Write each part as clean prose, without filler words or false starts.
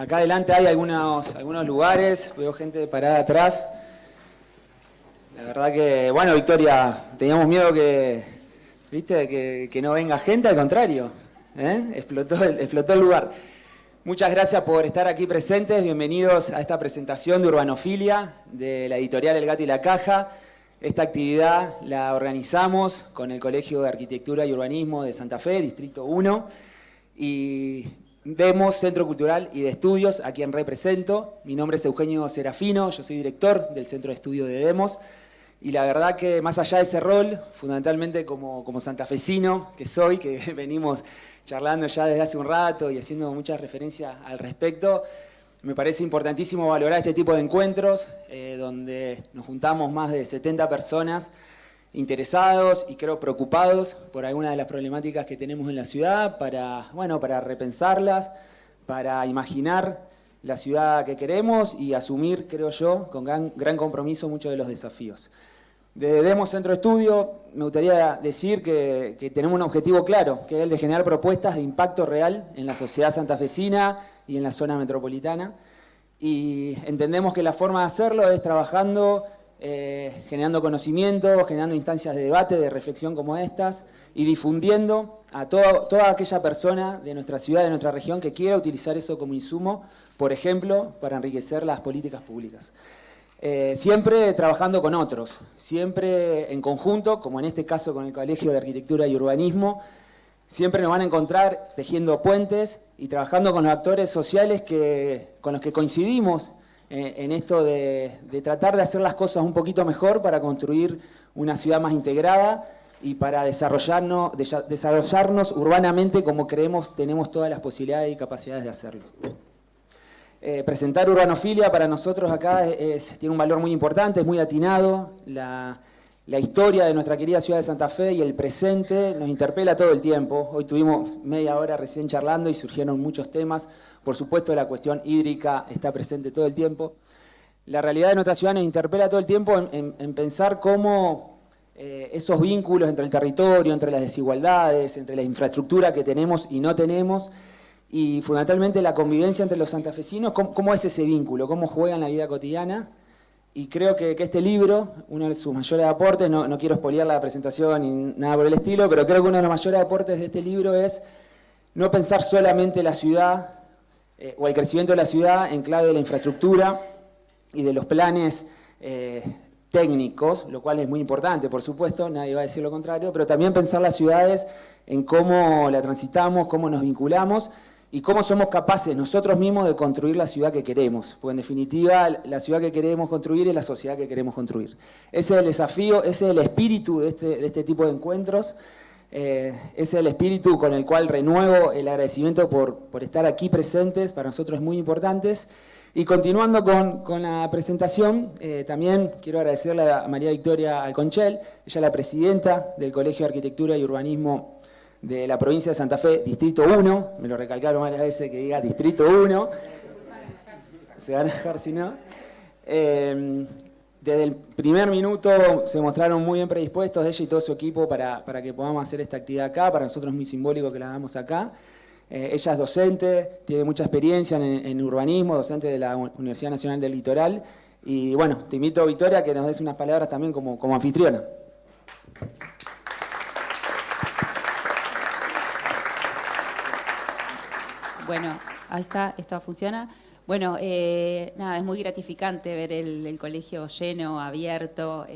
Acá adelante hay algunos lugares, veo gente parada atrás. La verdad que, bueno, Victoria, teníamos miedo que no venga gente, al contrario, explotó el lugar. Muchas gracias por estar aquí presentes, bienvenidos a esta presentación de Urbanofilia, de la editorial El Gato y la Caja. Esta actividad la organizamos con el Colegio de Arquitectura y Urbanismo de Santa Fe, Distrito 1, y Demos, Centro Cultural y de Estudios, a quien represento. Mi nombre es Eugenio Serafino, yo soy director del Centro de Estudio de Demos, y la verdad que más allá de ese rol, fundamentalmente como santafesino que soy, que venimos charlando ya desde hace un rato y haciendo muchas referencias al respecto, me parece importantísimo valorar este tipo de encuentros, donde nos juntamos más de 70 personas interesados y creo preocupados por algunas de las problemáticas que tenemos en la ciudad, para repensarlas, para imaginar la ciudad que queremos y asumir, creo yo, con gran compromiso muchos de los desafíos. Desde Demos Centro de Estudio me gustaría decir que tenemos un objetivo claro, que es el de generar propuestas de impacto real en la sociedad santafesina y en la zona metropolitana. Y entendemos que la forma de hacerlo es trabajando, generando conocimiento, generando instancias de debate, de reflexión como estas, y difundiendo a toda aquella persona de nuestra ciudad, de nuestra región, que quiera utilizar eso como insumo, por ejemplo, para enriquecer las políticas públicas. Siempre trabajando con otros, siempre en conjunto, como en este caso con el Colegio de Arquitectura y Urbanismo. Siempre nos van a encontrar tejiendo puentes y trabajando con los actores sociales con los que coincidimos en esto de tratar de hacer las cosas un poquito mejor para construir una ciudad más integrada y para desarrollarnos urbanamente como creemos tenemos todas las posibilidades y capacidades de hacerlo. Presentar Urbanofilia para nosotros acá tiene un valor muy importante, es muy atinado. La historia de nuestra querida ciudad de Santa Fe y el presente nos interpela todo el tiempo. Hoy tuvimos media hora recién charlando y surgieron muchos temas. Por supuesto, la cuestión hídrica está presente todo el tiempo. La realidad de nuestra ciudad nos interpela todo el tiempo en pensar cómo esos vínculos entre el territorio, entre las desigualdades, entre la infraestructura que tenemos y no tenemos, y fundamentalmente la convivencia entre los santafesinos, cómo es ese vínculo, cómo juega en la vida cotidiana. Y creo que este libro, uno de sus mayores aportes, no quiero spoilear la presentación ni nada por el estilo, pero creo que uno de los mayores aportes de este libro es no pensar solamente la ciudad o el crecimiento de la ciudad en clave de la infraestructura y de los planes técnicos, lo cual es muy importante, por supuesto, nadie va a decir lo contrario, pero también pensar las ciudades en cómo la transitamos, cómo nos vinculamos, y cómo somos capaces nosotros mismos de construir la ciudad que queremos. Porque en definitiva, la ciudad que queremos construir es la sociedad que queremos construir. Ese es el desafío, ese es el espíritu de este tipo de encuentros. Ese es el espíritu con el cual renuevo el agradecimiento por estar aquí presentes, para nosotros es muy importante. Y continuando con la presentación, también quiero agradecerle a María Victoria Alconchel, ella es la presidenta del Colegio de Arquitectura y Urbanismo de la provincia de Santa Fe, Distrito 1, me lo recalcaron varias veces que diga Distrito 1, se van a dejar si no. Desde el primer minuto se mostraron muy bien predispuestos ella y todo su equipo para que podamos hacer esta actividad acá. Para nosotros es muy simbólico que la hagamos acá. Ella es docente, tiene mucha experiencia en urbanismo, docente de la Universidad Nacional del Litoral. Y bueno, te invito, Victoria, a que nos des unas palabras también como anfitriona. Bueno, ahí está, esto funciona. Bueno, nada, es muy gratificante ver el colegio lleno, abierto.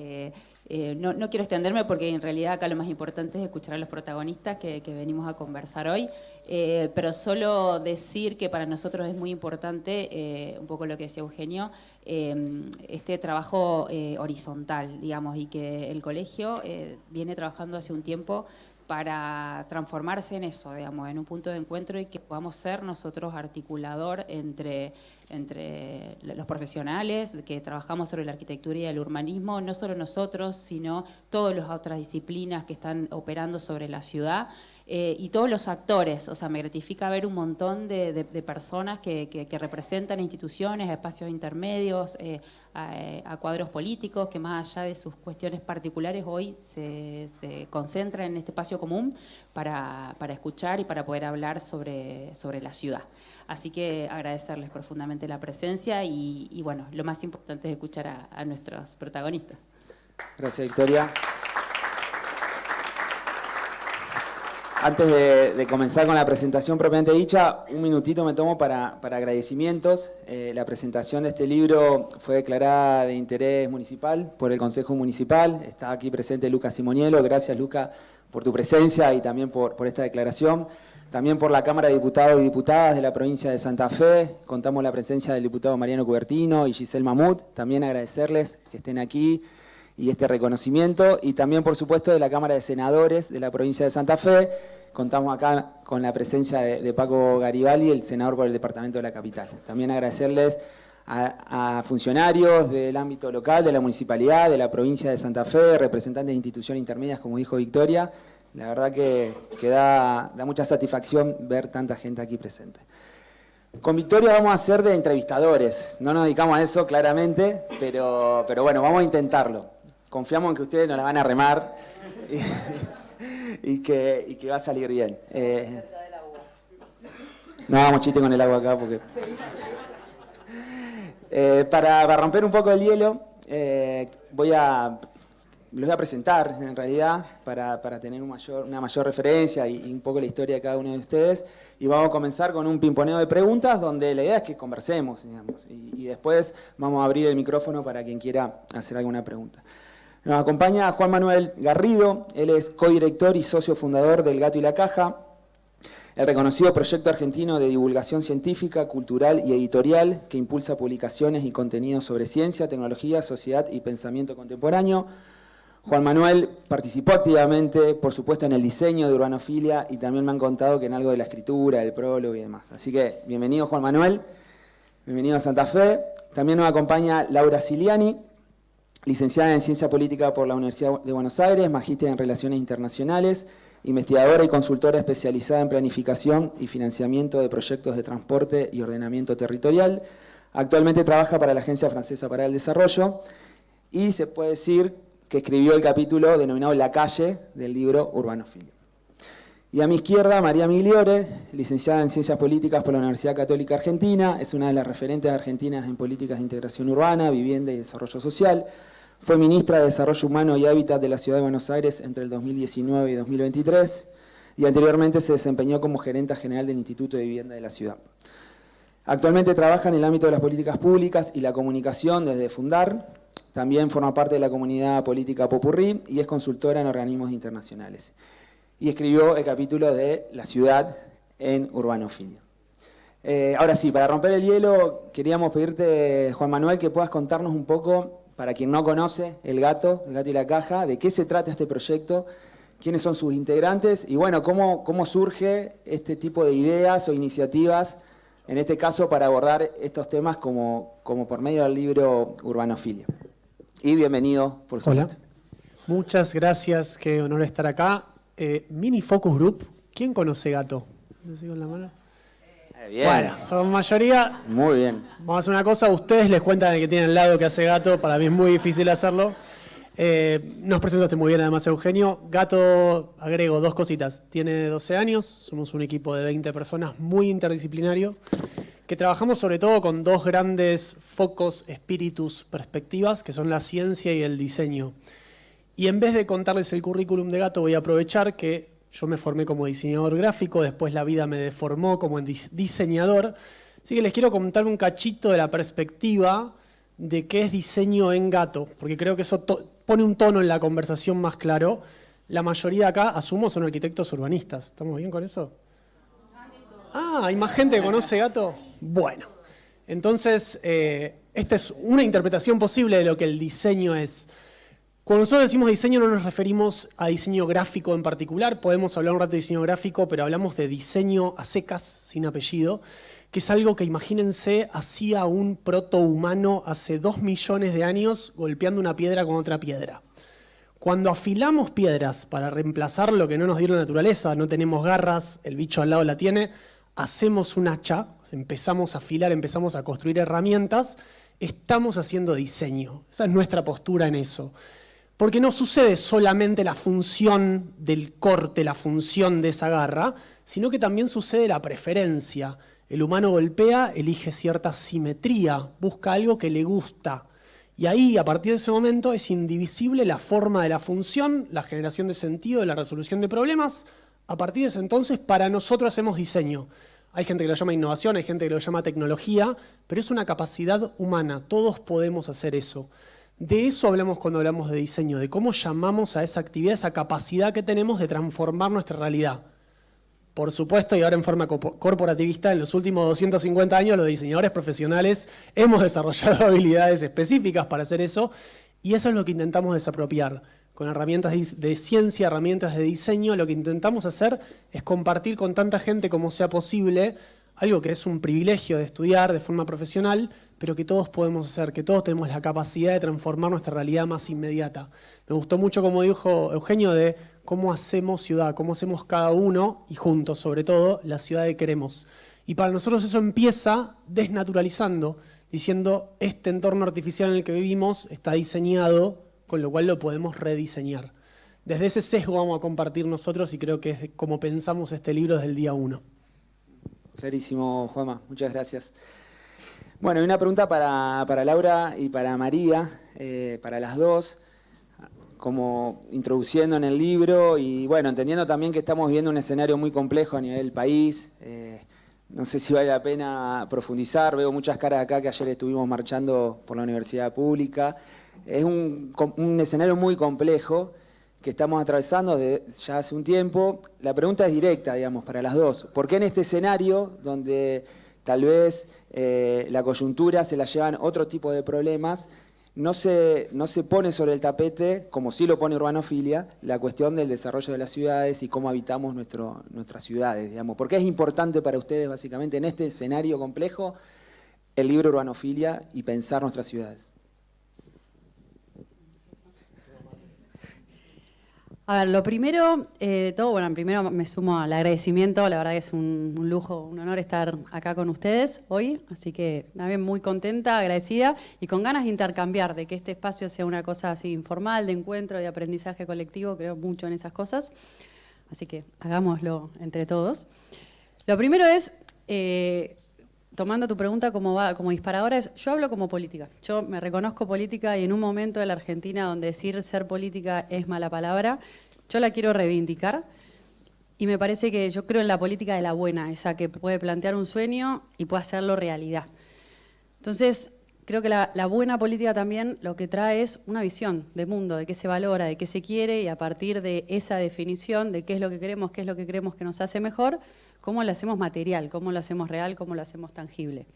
No quiero extenderme porque en realidad acá lo más importante es escuchar a los protagonistas que venimos a conversar hoy, pero solo decir que para nosotros es muy importante, un poco lo que decía Eugenio, este trabajo horizontal, digamos, y que el colegio viene trabajando hace un tiempo para transformarse en eso, digamos, en un punto de encuentro y que podamos ser nosotros articulador entre los profesionales que trabajamos sobre la arquitectura y el urbanismo, no solo nosotros, sino todas las otras disciplinas que están operando sobre la ciudad, y todos los actores. O sea, me gratifica ver un montón de personas que representan instituciones, espacios intermedios, a cuadros políticos que más allá de sus cuestiones particulares hoy se concentran en este espacio común para escuchar y para poder hablar sobre la ciudad. Así que agradecerles profundamente la presencia y bueno, lo más importante es escuchar a nuestros protagonistas. Gracias, Victoria. Antes de comenzar con la presentación propiamente dicha, un minutito me tomo para agradecimientos. La presentación de este libro fue declarada de interés municipal por el Consejo Municipal. Está aquí presente Luca Simonielo. Gracias, Luca, por tu presencia y también por esta declaración. También por la Cámara de Diputados y Diputadas de la provincia de Santa Fe. Contamos la presencia del diputado Mariano Cubertino y Giselle Mamut. También agradecerles que estén aquí y este reconocimiento, y también, por supuesto, de la Cámara de Senadores de la provincia de Santa Fe. Contamos acá con la presencia de Paco Garibaldi, el senador por el departamento de la capital. También agradecerles a funcionarios del ámbito local, de la municipalidad, de la provincia de Santa Fe, representantes de instituciones intermedias, como dijo Victoria. La verdad que da mucha satisfacción ver tanta gente aquí presente. Con Victoria vamos a ser de entrevistadores. No nos dedicamos a eso, claramente, pero bueno, vamos a intentarlo. Confiamos en que ustedes nos la van a remar y que va a salir bien. No hagamos chiste con el agua acá porque... Para romper un poco el hielo, les voy a presentar en realidad para tener una mayor referencia y un poco la historia de cada uno de ustedes. Y vamos a comenzar con un pimponeo de preguntas donde la idea es que conversemos, digamos, y después vamos a abrir el micrófono para quien quiera hacer alguna pregunta. Nos acompaña Juan Manuel Garrido. Él es codirector y socio fundador del Gato y la Caja, el reconocido proyecto argentino de divulgación científica, cultural y editorial que impulsa publicaciones y contenidos sobre ciencia, tecnología, sociedad y pensamiento contemporáneo. Juan Manuel participó activamente, por supuesto, en el diseño de Urbanofilia y también me han contado que en algo de la escritura, el prólogo y demás. Así que bienvenido, Juan Manuel, bienvenido a Santa Fe. También nos acompaña Laura Ciliani, licenciada en Ciencia Política por la Universidad de Buenos Aires, magíster en Relaciones Internacionales, investigadora y consultora especializada en planificación y financiamiento de proyectos de transporte y ordenamiento territorial. Actualmente trabaja para la Agencia Francesa para el Desarrollo y se puede decir que escribió el capítulo denominado La Calle del libro Urbanofilia. Y a mi izquierda, María Migliore, licenciada en Ciencias Políticas por la Universidad Católica Argentina, es una de las referentes argentinas en políticas de integración urbana, vivienda y desarrollo social. Fue ministra de Desarrollo Humano y Hábitat de la Ciudad de Buenos Aires entre el 2019 y 2023 y anteriormente se desempeñó como gerenta general del Instituto de Vivienda de la ciudad. Actualmente trabaja en el ámbito de las políticas públicas y la comunicación desde Fundar. También forma parte de la comunidad política Popurrí y es consultora en organismos internacionales. Y escribió el capítulo de La ciudad en Urbanofilia. Ahora sí, para romper el hielo, queríamos pedirte, Juan Manuel, que puedas contarnos un poco, para quien no conoce el Gato y la Caja, de qué se trata este proyecto, quiénes son sus integrantes y bueno, cómo surge este tipo de ideas o iniciativas, en este caso para abordar estos temas como por medio del libro Urbanofilia. Y bienvenido, por supuesto. Hola, muchas gracias, qué honor estar acá. Mini Focus Group, ¿quién conoce Gato? ¿No sé con la mano? Bien. Bueno, son mayoría. Muy bien. Vamos a hacer una cosa, ustedes les cuentan el que tienen al lado que hace Gato, para mí es muy difícil hacerlo. Nos presentaste muy bien además, Eugenio. Gato, agrego dos cositas, tiene 12 años, somos un equipo de 20 personas muy interdisciplinario, que trabajamos sobre todo con dos grandes focos, espíritus, perspectivas, que son la ciencia y el diseño. Y en vez de contarles el currículum de Gato, voy a aprovechar que yo me formé como diseñador gráfico, después la vida me deformó como diseñador. Así que les quiero contar un cachito de la perspectiva de qué es diseño en Gato, porque creo que eso pone un tono en la conversación más claro. La mayoría de acá, asumo, son arquitectos urbanistas. ¿Estamos bien con eso? Ah, ¿hay más gente que conoce Gato? Bueno, entonces, esta es una interpretación posible de lo que el diseño es. Cuando nosotros decimos diseño no nos referimos a diseño gráfico en particular, podemos hablar un rato de diseño gráfico, pero hablamos de diseño a secas, sin apellido, que es algo que, imagínense, hacía un protohumano hace 2 millones de años golpeando una piedra con otra piedra. Cuando afilamos piedras para reemplazar lo que no nos dio la naturaleza, no tenemos garras, el bicho al lado la tiene, hacemos un hacha, empezamos a afilar, empezamos a construir herramientas, estamos haciendo diseño. Esa es nuestra postura en eso. Porque no sucede solamente la función del corte, la función de esa garra, sino que también sucede la preferencia. El humano golpea, elige cierta simetría, busca algo que le gusta. Y ahí, a partir de ese momento, es indivisible la forma de la función, la generación de sentido, la resolución de problemas. A partir de ese entonces, para nosotros hacemos diseño. Hay gente que lo llama innovación, hay gente que lo llama tecnología, pero es una capacidad humana, todos podemos hacer eso. De eso hablamos cuando hablamos de diseño, de cómo llamamos a esa actividad, esa capacidad que tenemos de transformar nuestra realidad. Por supuesto, y ahora en forma corporativista, en los últimos 250 años los diseñadores profesionales hemos desarrollado habilidades específicas para hacer eso, y eso es lo que intentamos desapropiar. Con herramientas de ciencia, herramientas de diseño, lo que intentamos hacer es compartir con tanta gente como sea posible algo que es un privilegio de estudiar de forma profesional, pero que todos podemos hacer, que todos tenemos la capacidad de transformar nuestra realidad más inmediata. Me gustó mucho, como dijo Eugenio, de cómo hacemos ciudad, cómo hacemos cada uno, y juntos sobre todo, la ciudad que queremos. Y para nosotros eso empieza desnaturalizando, diciendo, este entorno artificial en el que vivimos está diseñado, con lo cual lo podemos rediseñar. Desde ese sesgo vamos a compartir nosotros, y creo que es como pensamos este libro desde el día 1. Clarísimo, Juanma, muchas gracias. Bueno, y una pregunta para Laura y para María, para las dos, como introduciendo en el libro y bueno, entendiendo también que estamos viviendo un escenario muy complejo a nivel país. No sé si vale la pena profundizar, veo muchas caras acá que ayer estuvimos marchando por la universidad pública. Es un escenario muy complejo que estamos atravesando ya hace un tiempo. La pregunta es directa, digamos, para las dos. ¿Por qué en este escenario, donde tal vez la coyuntura se la llevan otro tipo de problemas, no se pone sobre el tapete, como sí lo pone Urbanofilia, la cuestión del desarrollo de las ciudades y cómo habitamos nuestras ciudades, digamos? ¿Por qué es importante para ustedes, básicamente, en este escenario complejo, el libro Urbanofilia y pensar nuestras ciudades? A ver, lo primero, primero me sumo al agradecimiento, la verdad que es un lujo, un honor estar acá con ustedes hoy, así que también muy contenta, agradecida y con ganas de intercambiar, de que este espacio sea una cosa así informal, de encuentro, de aprendizaje colectivo, creo mucho en esas cosas, así que hagámoslo entre todos. Lo primero es, tomando tu pregunta como disparadora, yo hablo como política. Yo me reconozco política y en un momento de la Argentina donde decir ser política es mala palabra, yo la quiero reivindicar y me parece que yo creo en la política de la buena, esa que puede plantear un sueño y puede hacerlo realidad. Entonces, creo que la buena política también lo que trae es una visión de mundo, de qué se valora, de qué se quiere y a partir de esa definición de qué es lo que queremos que nos hace mejor, cómo lo hacemos material, cómo lo hacemos real, cómo lo hacemos tangible.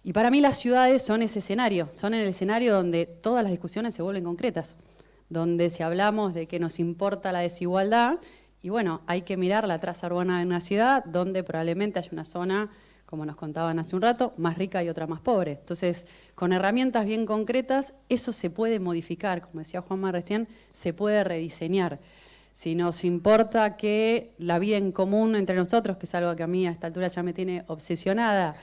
Y para mí las ciudades son ese escenario, son el escenario donde todas las discusiones se vuelven concretas, donde si hablamos de que nos importa la desigualdad, y bueno, hay que mirar la traza urbana de una ciudad donde probablemente hay una zona, como nos contaban hace un rato, más rica y otra más pobre. Entonces, con herramientas bien concretas, eso se puede modificar, como decía Juanma recién, se puede rediseñar. Si nos importa que la vida en común entre nosotros, que es algo que a mí a esta altura ya me tiene obsesionada,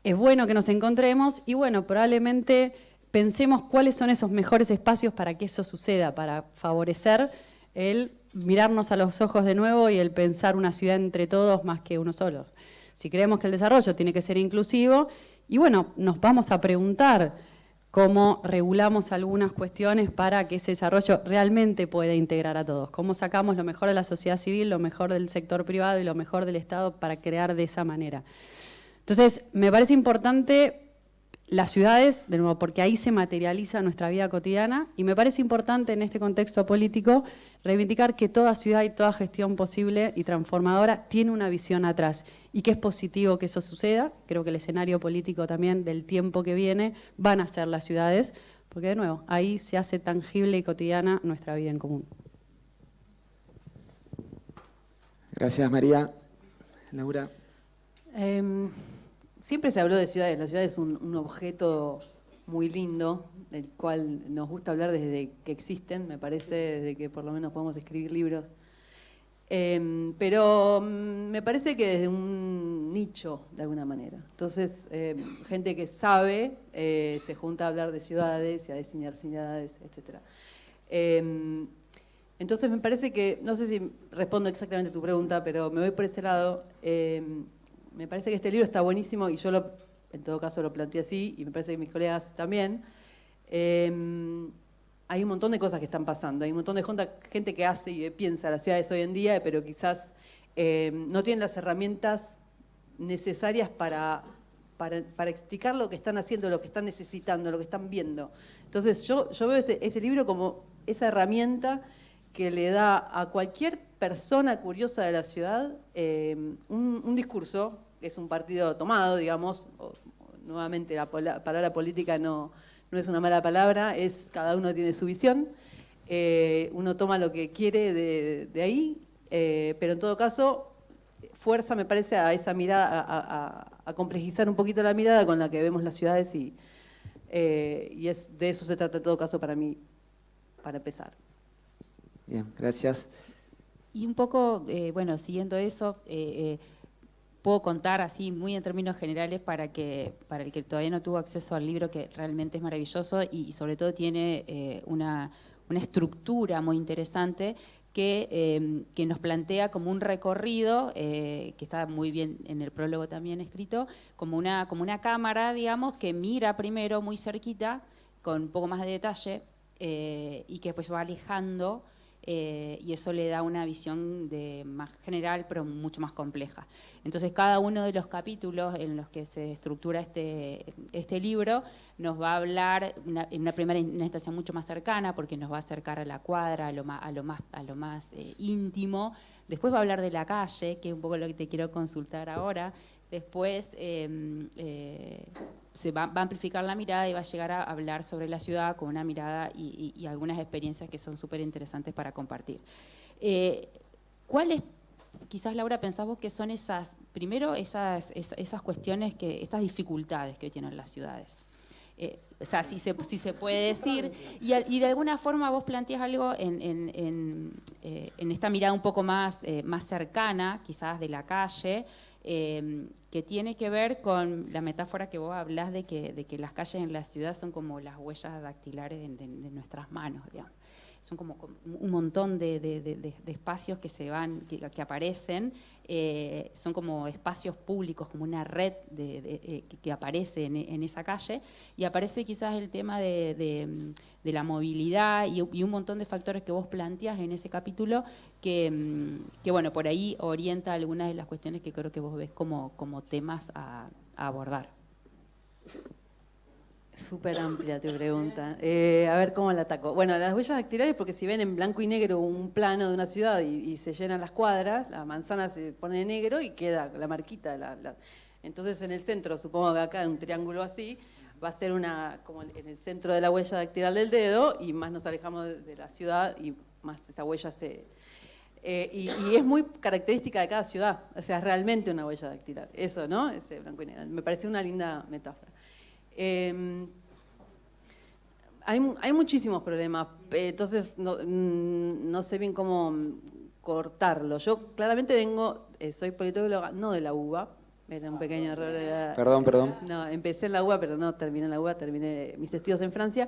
es bueno que nos encontremos y bueno, probablemente pensemos cuáles son esos mejores espacios para que eso suceda, para favorecer el mirarnos a los ojos de nuevo y el pensar una ciudad entre todos más que uno solo. Si creemos que el desarrollo tiene que ser inclusivo, y bueno, nos vamos a preguntar cómo regulamos algunas cuestiones para que ese desarrollo realmente pueda integrar a todos. Cómo sacamos lo mejor de la sociedad civil, lo mejor del sector privado y lo mejor del Estado para crear de esa manera. Entonces, me parece importante las ciudades, de nuevo, porque ahí se materializa nuestra vida cotidiana y me parece importante en este contexto político reivindicar que toda ciudad y toda gestión posible y transformadora tiene una visión atrás y que es positivo que eso suceda. Creo que el escenario político también del tiempo que viene van a ser las ciudades, porque de nuevo, ahí se hace tangible y cotidiana nuestra vida en común. Gracias, María. Laura. Siempre se habló de ciudades, la ciudad es un objeto muy lindo, del cual nos gusta hablar desde que existen, me parece, desde que por lo menos podemos escribir libros. Pero me parece que desde un nicho, de alguna manera. Entonces, gente que sabe se junta a hablar de ciudades y a diseñar ciudades, etc. Entonces, me parece que, no sé si respondo exactamente a tu pregunta, pero me voy por ese lado. Me parece que este libro está buenísimo y yo, en todo caso, lo planteé así, y me parece que mis colegas también. Hay un montón de cosas que están pasando, hay un montón de gente que hace y piensa las ciudades hoy en día, pero quizás no tienen las herramientas necesarias para explicar lo que están haciendo, lo que están necesitando, lo que están viendo. Entonces yo veo este libro como esa herramienta que le da a cualquier persona curiosa de la ciudad un discurso, que es un partido tomado, digamos, nuevamente la palabra política no es una mala palabra, cada uno tiene su visión, uno toma lo que quiere de ahí, pero en todo caso, fuerza me parece a esa mirada, a complejizar un poquito la mirada con la que vemos las ciudades y de eso se trata en todo caso para mí, para empezar. Bien, gracias. Y un poco, bueno, siguiendo eso, puedo contar así muy en términos generales para el que todavía no tuvo acceso al libro, que realmente es maravilloso y sobre todo tiene una estructura muy interesante que nos plantea como un recorrido, que está muy bien en el prólogo también escrito, como una cámara, digamos, que mira primero muy cerquita, con un poco más de detalle, y que después va alejando, y eso le da una visión más general, pero mucho más compleja. Entonces, cada uno de los capítulos en los que se estructura este libro nos va a hablar en una primera instancia mucho más cercana, porque nos va a acercar a la cuadra, a lo más íntimo. Después va a hablar de la calle, que es un poco lo que te quiero consultar ahora. Después se va a amplificar la mirada y va a llegar a hablar sobre la ciudad con una mirada y algunas experiencias que son súper interesantes para compartir. ¿Cuáles, quizás Laura, pensás vos que son esas cuestiones, estas dificultades que hoy tienen las ciudades? O sea, si se puede decir, y de alguna forma vos planteás algo en esta mirada un poco más cercana, quizás de la calle, que tiene que ver con la metáfora que vos hablás de que las calles en la ciudad son como las huellas dactilares de nuestras manos, digamos. Son como un montón de espacios que aparecen, son como espacios públicos, como una red que aparece en esa calle, y aparece quizás el tema de la movilidad y un montón de factores que vos planteás en ese capítulo que bueno, por ahí orienta algunas de las cuestiones que creo que vos ves como temas a abordar. Súper amplia tu pregunta. A ver cómo la ataco. Bueno, las huellas dactilares, porque si ven en blanco y negro un plano de una ciudad y se llenan las cuadras, la manzana se pone de negro y queda la marquita. Entonces en el centro, supongo que acá un triángulo así, va a ser como en el centro de la huella dactilar del dedo, y más nos alejamos de la ciudad y más esa huella y es muy característica de cada ciudad. O sea, es realmente una huella dactilar. Eso, ¿no? Ese blanco y negro. Me parece una linda metáfora. Hay muchísimos problemas, entonces no sé bien cómo cortarlo. Yo claramente soy politóloga, no de la UBA, era un pequeño error. Perdón. No, empecé en la UBA, pero no terminé en la UBA, terminé mis estudios en Francia.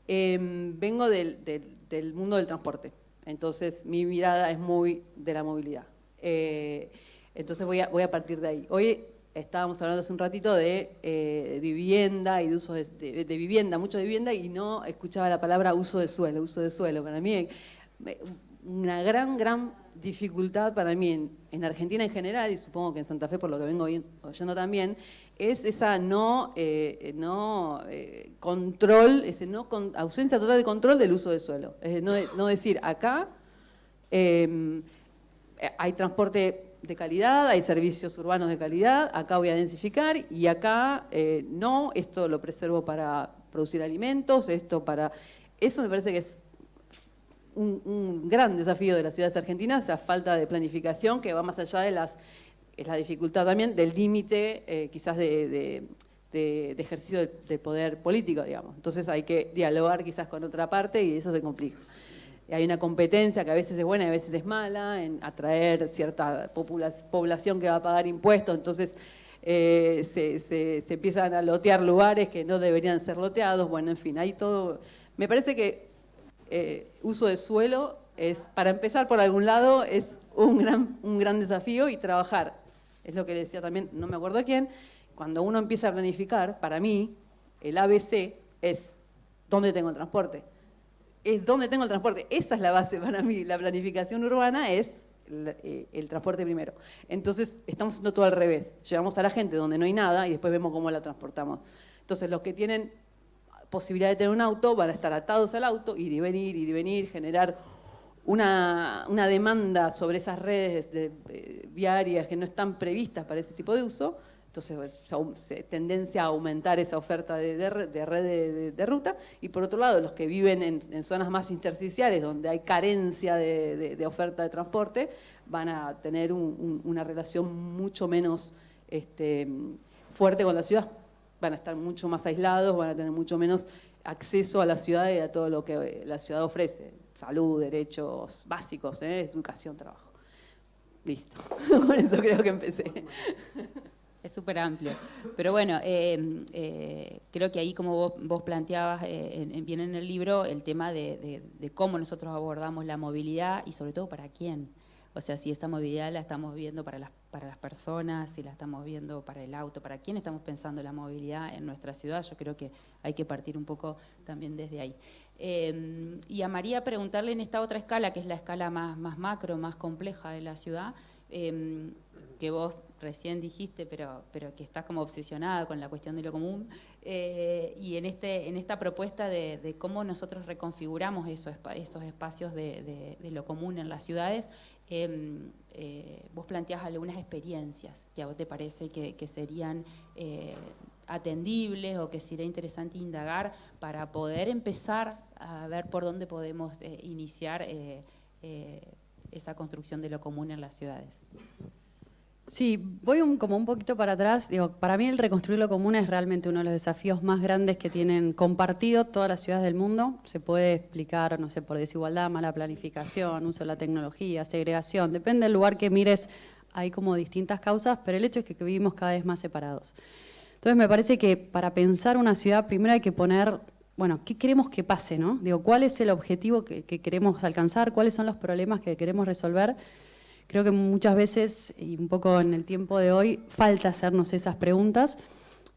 Vengo del mundo del transporte, entonces mi mirada es muy de la movilidad. Entonces voy a partir de ahí. Hoy estábamos hablando hace un ratito de vivienda y de uso de vivienda, mucho de vivienda, y no escuchaba la palabra uso de suelo. Uso de suelo, para mí, una gran dificultad para mí en Argentina en general, y supongo que en Santa Fe, por lo que vengo oyendo también, es esa control, ausencia total de control del uso de suelo. No decir, acá hay transporte de calidad, hay servicios urbanos de calidad, acá voy a densificar y acá no, esto lo preservo para producir alimentos, Eso me parece que es un gran desafío de las ciudades argentinas, esa falta de planificación que va más allá es la dificultad también del límite quizás de de ejercicio del poder político, digamos. Entonces hay que dialogar quizás con otra parte y eso se complica. Hay una competencia que a veces es buena y a veces es mala en atraer cierta población que va a pagar impuestos, entonces se empiezan a lotear lugares que no deberían ser loteados. Bueno, en fin, hay todo. Me parece que uso de suelo es, para empezar por algún lado, es un gran desafío y trabajar. Es lo que decía también, no me acuerdo quién, cuando uno empieza a planificar, para mí, el ABC es ¿dónde tengo el transporte? Es dónde tengo el transporte. Esa es la base para mí. La planificación urbana es el transporte primero. Entonces, estamos haciendo todo al revés. Llevamos a la gente donde no hay nada y después vemos cómo la transportamos. Entonces, los que tienen posibilidad de tener un auto van a estar atados al auto, ir y venir, generar una demanda sobre esas redes viarias que no están previstas para ese tipo de uso. Entonces, tendencia a aumentar esa oferta de red de ruta. Y por otro lado, los que viven en zonas más intersticiales, donde hay carencia de oferta de transporte, van a tener una relación mucho menos fuerte con la ciudad. Van a estar mucho más aislados, van a tener mucho menos acceso a la ciudad y a todo lo que la ciudad ofrece. Salud, derechos básicos, educación, trabajo. Listo. Con eso creo que empecé. Es súper amplio. Pero bueno, creo que ahí, como vos planteabas bien en el libro, el tema de cómo nosotros abordamos la movilidad y sobre todo para quién. O sea, si esa movilidad la estamos viendo para las personas, si la estamos viendo para el auto, para quién estamos pensando la movilidad en nuestra ciudad, yo creo que hay que partir un poco también desde ahí. Y a María preguntarle en esta otra escala, que es la escala más macro, más compleja de la ciudad, que vos recién dijiste, pero que estás como obsesionada con la cuestión de lo común, y en esta propuesta de cómo nosotros reconfiguramos esos espacios de lo común en las ciudades, vos planteás algunas experiencias que a vos te parece que serían atendibles o que sería interesante indagar para poder empezar a ver por dónde podemos iniciar esa construcción de lo común en las ciudades. Sí, voy como un poquito para atrás. Digo, para mí el reconstruir lo común es realmente uno de los desafíos más grandes que tienen compartido todas las ciudades del mundo. Se puede explicar, no sé, por desigualdad, mala planificación, uso de la tecnología, segregación. Depende del lugar que mires, hay como distintas causas, pero el hecho es que vivimos cada vez más separados. Entonces me parece que para pensar una ciudad primero hay que poner, bueno, ¿qué queremos que pase, no? Digo, ¿cuál es el objetivo que queremos alcanzar? ¿Cuáles son los problemas que queremos resolver? Creo que muchas veces, y un poco en el tiempo de hoy, falta hacernos esas preguntas.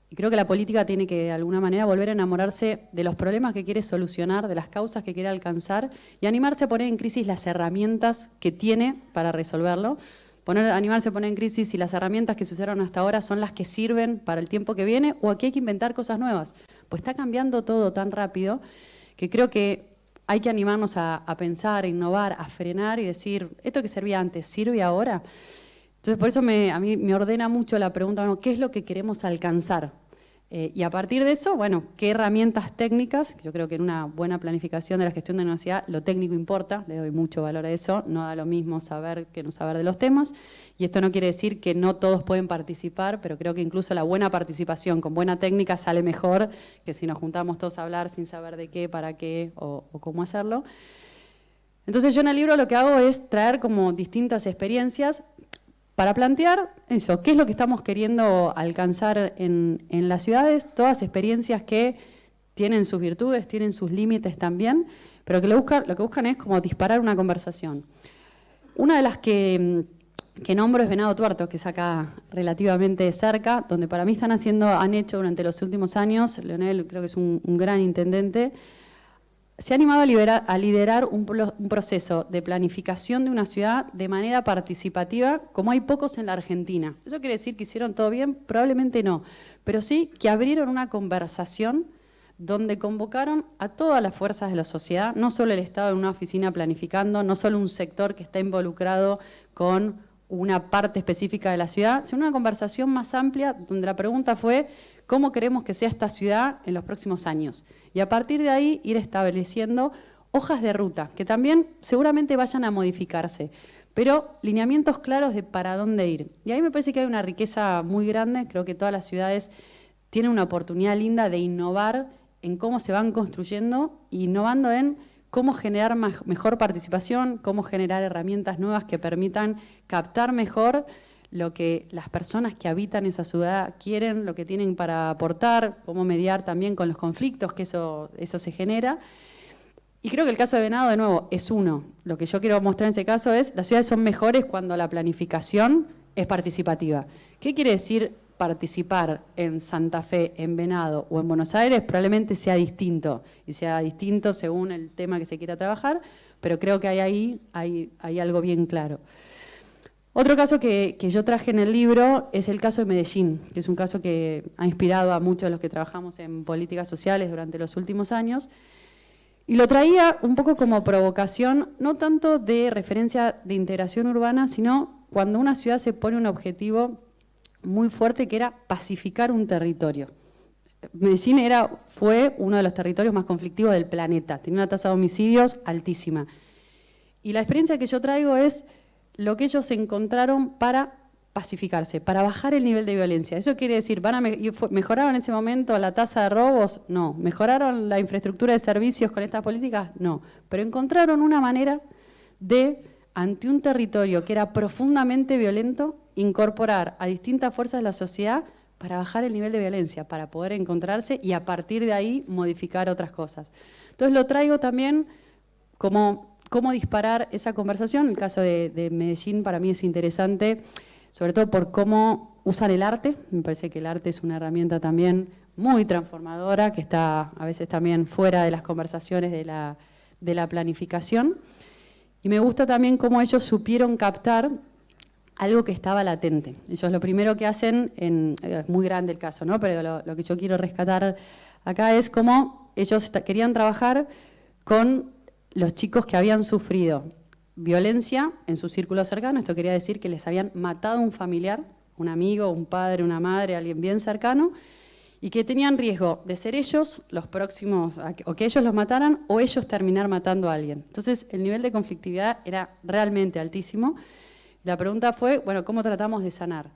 Y creo que la política tiene que, de alguna manera, volver a enamorarse de los problemas que quiere solucionar, de las causas que quiere alcanzar, y animarse a poner en crisis las herramientas que tiene para resolverlo. Animarse a poner en crisis si las herramientas que se usaron hasta ahora son las que sirven para el tiempo que viene, o aquí hay que inventar cosas nuevas. Pues está cambiando todo tan rápido que creo que hay que animarnos a pensar, a innovar, a frenar y decir, ¿esto que servía antes sirve ahora? Entonces, por eso a mí me ordena mucho la pregunta, bueno, ¿qué es lo que queremos alcanzar? Y a partir de eso, bueno, ¿qué herramientas técnicas? Yo creo que en una buena planificación de la gestión de una ciudad, lo técnico importa, le doy mucho valor a eso, no da lo mismo saber que no saber de los temas, y esto no quiere decir que no todos pueden participar, pero creo que incluso la buena participación con buena técnica sale mejor que si nos juntamos todos a hablar sin saber de qué, para qué o cómo hacerlo. Entonces yo en el libro lo que hago es traer como distintas experiencias para plantear eso, qué es lo que estamos queriendo alcanzar en las ciudades, todas experiencias que tienen sus virtudes, tienen sus límites también, pero que lo que buscan es como disparar una conversación. Una de las que nombro es Venado Tuerto, que es acá relativamente cerca, donde para mí han hecho durante los últimos años, Leonel creo que es un gran intendente, se ha animado a liderar un proceso de planificación de una ciudad de manera participativa, como hay pocos en la Argentina. ¿Eso quiere decir que hicieron todo bien? Probablemente no, pero sí que abrieron una conversación donde convocaron a todas las fuerzas de la sociedad, no solo el Estado en una oficina planificando, no solo un sector que está involucrado con una parte específica de la ciudad, sino una conversación más amplia donde la pregunta fue ¿cómo queremos que sea esta ciudad en los próximos años? Y a partir de ahí ir estableciendo hojas de ruta, que también seguramente vayan a modificarse, pero lineamientos claros de para dónde ir. Y ahí me parece que hay una riqueza muy grande, creo que todas las ciudades tienen una oportunidad linda de innovar en cómo se van construyendo, innovando en cómo generar mejor participación, cómo generar herramientas nuevas que permitan captar mejor lo que las personas que habitan esa ciudad quieren, lo que tienen para aportar, cómo mediar también con los conflictos que eso se genera. Y creo que el caso de Venado, de nuevo, es uno. Lo que yo quiero mostrar en ese caso es, las ciudades son mejores cuando la planificación es participativa. ¿Qué quiere decir participar en Santa Fe, en Venado o en Buenos Aires? Probablemente sea distinto, y sea distinto según el tema que se quiera trabajar, pero creo que hay algo bien claro. Otro caso que yo traje en el libro es el caso de Medellín, que es un caso que ha inspirado a muchos de los que trabajamos en políticas sociales durante los últimos años. Y lo traía un poco como provocación, no tanto de referencia de integración urbana, sino cuando una ciudad se pone un objetivo muy fuerte que era pacificar un territorio. Medellín fue uno de los territorios más conflictivos del planeta, tenía una tasa de homicidios altísima. Y la experiencia que yo traigo es lo que ellos encontraron para pacificarse, para bajar el nivel de violencia. ¿Eso quiere decir, mejoraron en ese momento la tasa de robos? No. ¿Mejoraron la infraestructura de servicios con estas políticas? No. Pero encontraron una manera de, ante un territorio que era profundamente violento, incorporar a distintas fuerzas de la sociedad para bajar el nivel de violencia, para poder encontrarse y a partir de ahí modificar otras cosas. Entonces lo traigo también como cómo disparar esa conversación. El caso de Medellín para mí es interesante, sobre todo por cómo usan el arte. Me parece que el arte es una herramienta también muy transformadora, que está a veces también fuera de las conversaciones de la planificación. Y me gusta también cómo ellos supieron captar algo que estaba latente. Ellos lo primero que hacen, es muy grande el caso, ¿no? Pero lo que yo quiero rescatar acá es cómo ellos querían trabajar con los chicos que habían sufrido violencia en su círculo cercano. Esto quería decir que les habían matado a un familiar, un amigo, un padre, una madre, alguien bien cercano, y que tenían riesgo de ser ellos los próximos, o que ellos los mataran, o ellos terminar matando a alguien. Entonces, el nivel de conflictividad era realmente altísimo. La pregunta fue, bueno, ¿cómo tratamos de sanar?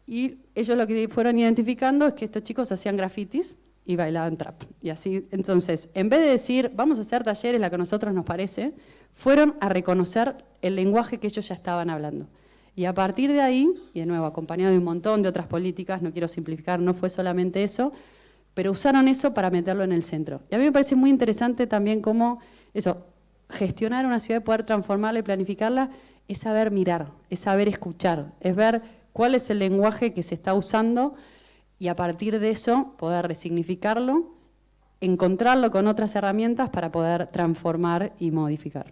Y ellos lo que fueron identificando es que estos chicos hacían grafitis y bailaban trap. Y así, entonces, en vez de decir, vamos a hacer talleres, la que a nosotros nos parece, fueron a reconocer el lenguaje que ellos ya estaban hablando. Y a partir de ahí, y de nuevo, acompañado de un montón de otras políticas, no quiero simplificar, no fue solamente eso, pero usaron eso para meterlo en el centro. Y a mí me parece muy interesante también cómo eso, gestionar una ciudad, poder transformarla y planificarla, es saber mirar, es saber escuchar, es ver cuál es el lenguaje que se está usando y a partir de eso poder resignificarlo, encontrarlo con otras herramientas para poder transformar y modificar.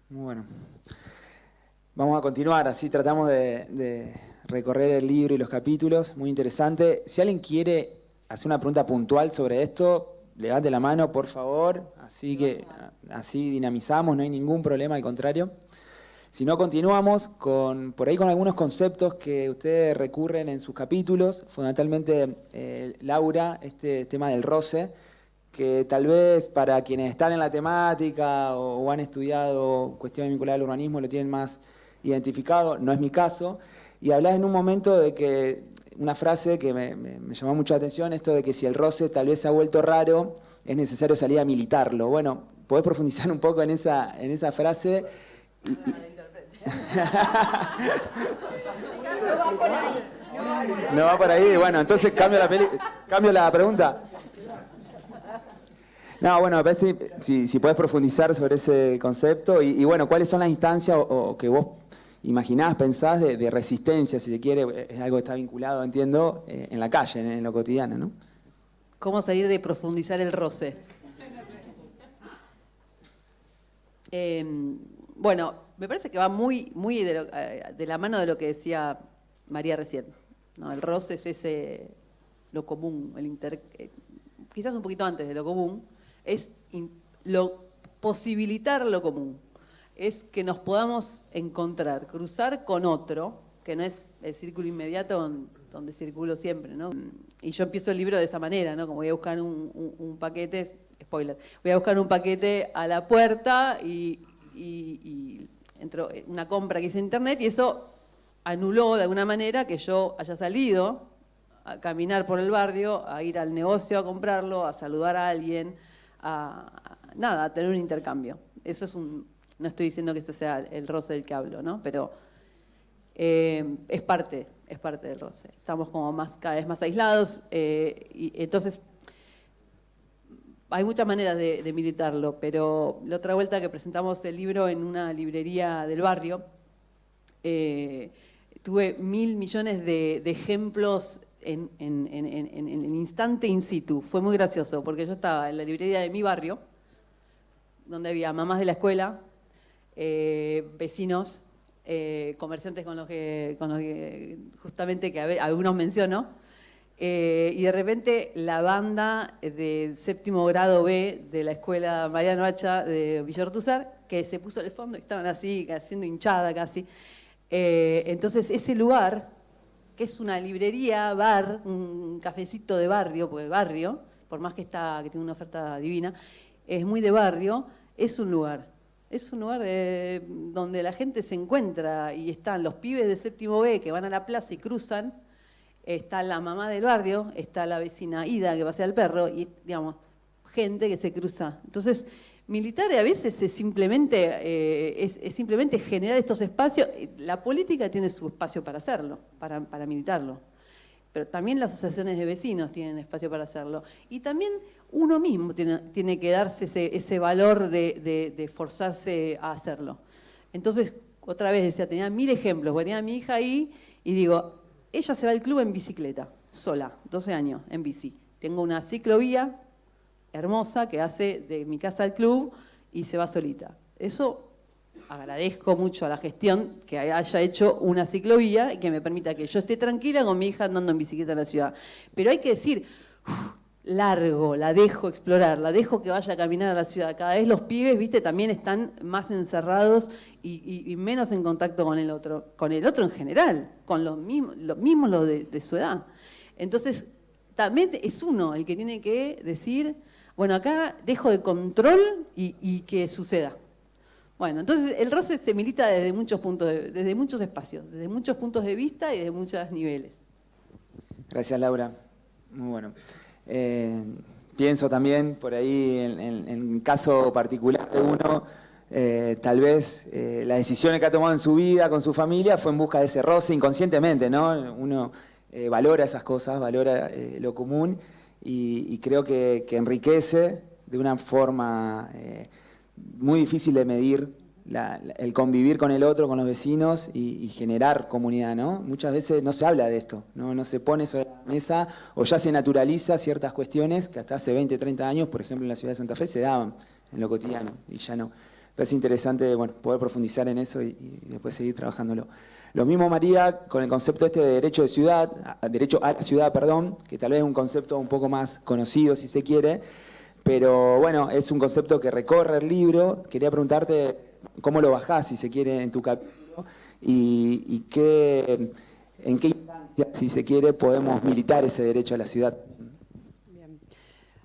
Muy bueno. Vamos a continuar, así tratamos de recorrer el libro y los capítulos, muy interesante. Si alguien quiere hacer una pregunta puntual sobre esto, levante la mano, por favor, así dinamizamos, no hay ningún problema, al contrario. Si no, continuamos por ahí con algunos conceptos que ustedes recurren en sus capítulos, fundamentalmente Laura, este tema del roce, que tal vez para quienes están en la temática o han estudiado cuestiones vinculadas al urbanismo lo tienen más identificado, no es mi caso, y hablás en un momento de que, una frase que me llamó mucho la atención, esto de que si el roce tal vez se ha vuelto raro, es necesario salir a militarlo. Bueno, ¿podés profundizar un poco en esa frase? No va por ahí, bueno, entonces cambio la pregunta. No, bueno, me parece, si podés profundizar sobre ese concepto y bueno, ¿cuáles son las instancias o que vos imaginás, pensás de resistencia, si se quiere, es algo que está vinculado, entiendo, en la calle, en lo cotidiano, ¿no? ¿Cómo salir de profundizar el roce? Bueno, me parece que va muy de la mano de lo que decía María recién, ¿no? El roce es lo común, quizás un poquito antes de lo común, es posibilitar lo común. Es que nos podamos encontrar, cruzar con otro, que no es el círculo inmediato donde circulo siempre, ¿no? Y yo empiezo el libro de esa manera, ¿no? Como voy a buscar un paquete, spoiler, voy a buscar un paquete a la puerta y entró una compra que hice en internet y eso anuló de alguna manera que yo haya salido a caminar por el barrio, a ir al negocio a comprarlo, a saludar a alguien, a tener un intercambio. Eso es no estoy diciendo que ese sea el roce del que hablo, ¿no? Pero es parte del roce. Estamos como cada vez más aislados, y entonces hay muchas maneras de militarlo, pero la otra vuelta que presentamos el libro en una librería del barrio, tuve 1.000 millones de ejemplos en instante in situ. Fue muy gracioso, porque yo estaba en la librería de mi barrio, donde había mamás de la escuela, vecinos, comerciantes con los que justamente que algunos menciono, y de repente la banda del 7º grado B de la escuela Mariano Hacha de Villa Ortúzar, que se puso al fondo y estaban así, haciendo hinchada casi. Entonces ese lugar, que es una librería, bar, un cafecito de barrio, porque barrio, por más que tiene una oferta divina, es muy de barrio, es un lugar donde la gente se encuentra y están los pibes de 7º B que van a la plaza y cruzan, está la mamá del barrio, está la vecina Ida que pasea al perro y, digamos, gente que se cruza. Entonces, militar a veces es simplemente generar estos espacios. La política tiene su espacio para hacerlo, para militarlo. Pero también las asociaciones de vecinos tienen espacio para hacerlo. Y también uno mismo tiene que darse ese valor de forzarse a hacerlo. Entonces, otra vez decía, tenía 1.000 ejemplos. Porque tenía a mi hija ahí y digo, ella se va al club en bicicleta, sola, 12 años, en bici. Tengo una ciclovía hermosa que hace de mi casa al club y se va solita. Eso agradezco mucho a la gestión que haya hecho una ciclovía y que me permita que yo esté tranquila con mi hija andando en bicicleta en la ciudad. Pero hay que decir, largo, la dejo explorar, la dejo que vaya a caminar a la ciudad. Cada vez los pibes, viste, también están más encerrados y menos en contacto con el otro en general, con los mismos los de su edad. Entonces, también es uno el que tiene que decir, bueno, acá dejo de control y que suceda. Bueno, entonces el roce se milita desde muchos puntos, desde muchos espacios, desde muchos puntos de vista y desde muchos niveles. Gracias, Laura. Muy bueno. Pienso también por ahí en caso particular de uno, tal vez las decisiones que ha tomado en su vida, con su familia, fue en busca de ese roce inconscientemente, ¿no? Uno valora esas cosas, valora lo común y creo que enriquece de una forma muy difícil de medir el convivir con el otro, con los vecinos y generar comunidad, ¿no? Muchas veces no se habla de esto, no se pone sobre la mesa o ya se naturaliza ciertas cuestiones que hasta hace 20, 30 años, por ejemplo, en la ciudad de Santa Fe se daban en lo cotidiano y ya no. Es interesante, bueno, poder profundizar en eso y después seguir trabajándolo. Lo mismo, María, con el concepto de derecho a la ciudad, que tal vez es un concepto un poco más conocido, si se quiere, pero bueno, es un concepto que recorre el libro. Quería preguntarte cómo lo bajás, si se quiere, en tu capítulo y en qué instancia, si se quiere, podemos militar ese derecho a la ciudad. Bien.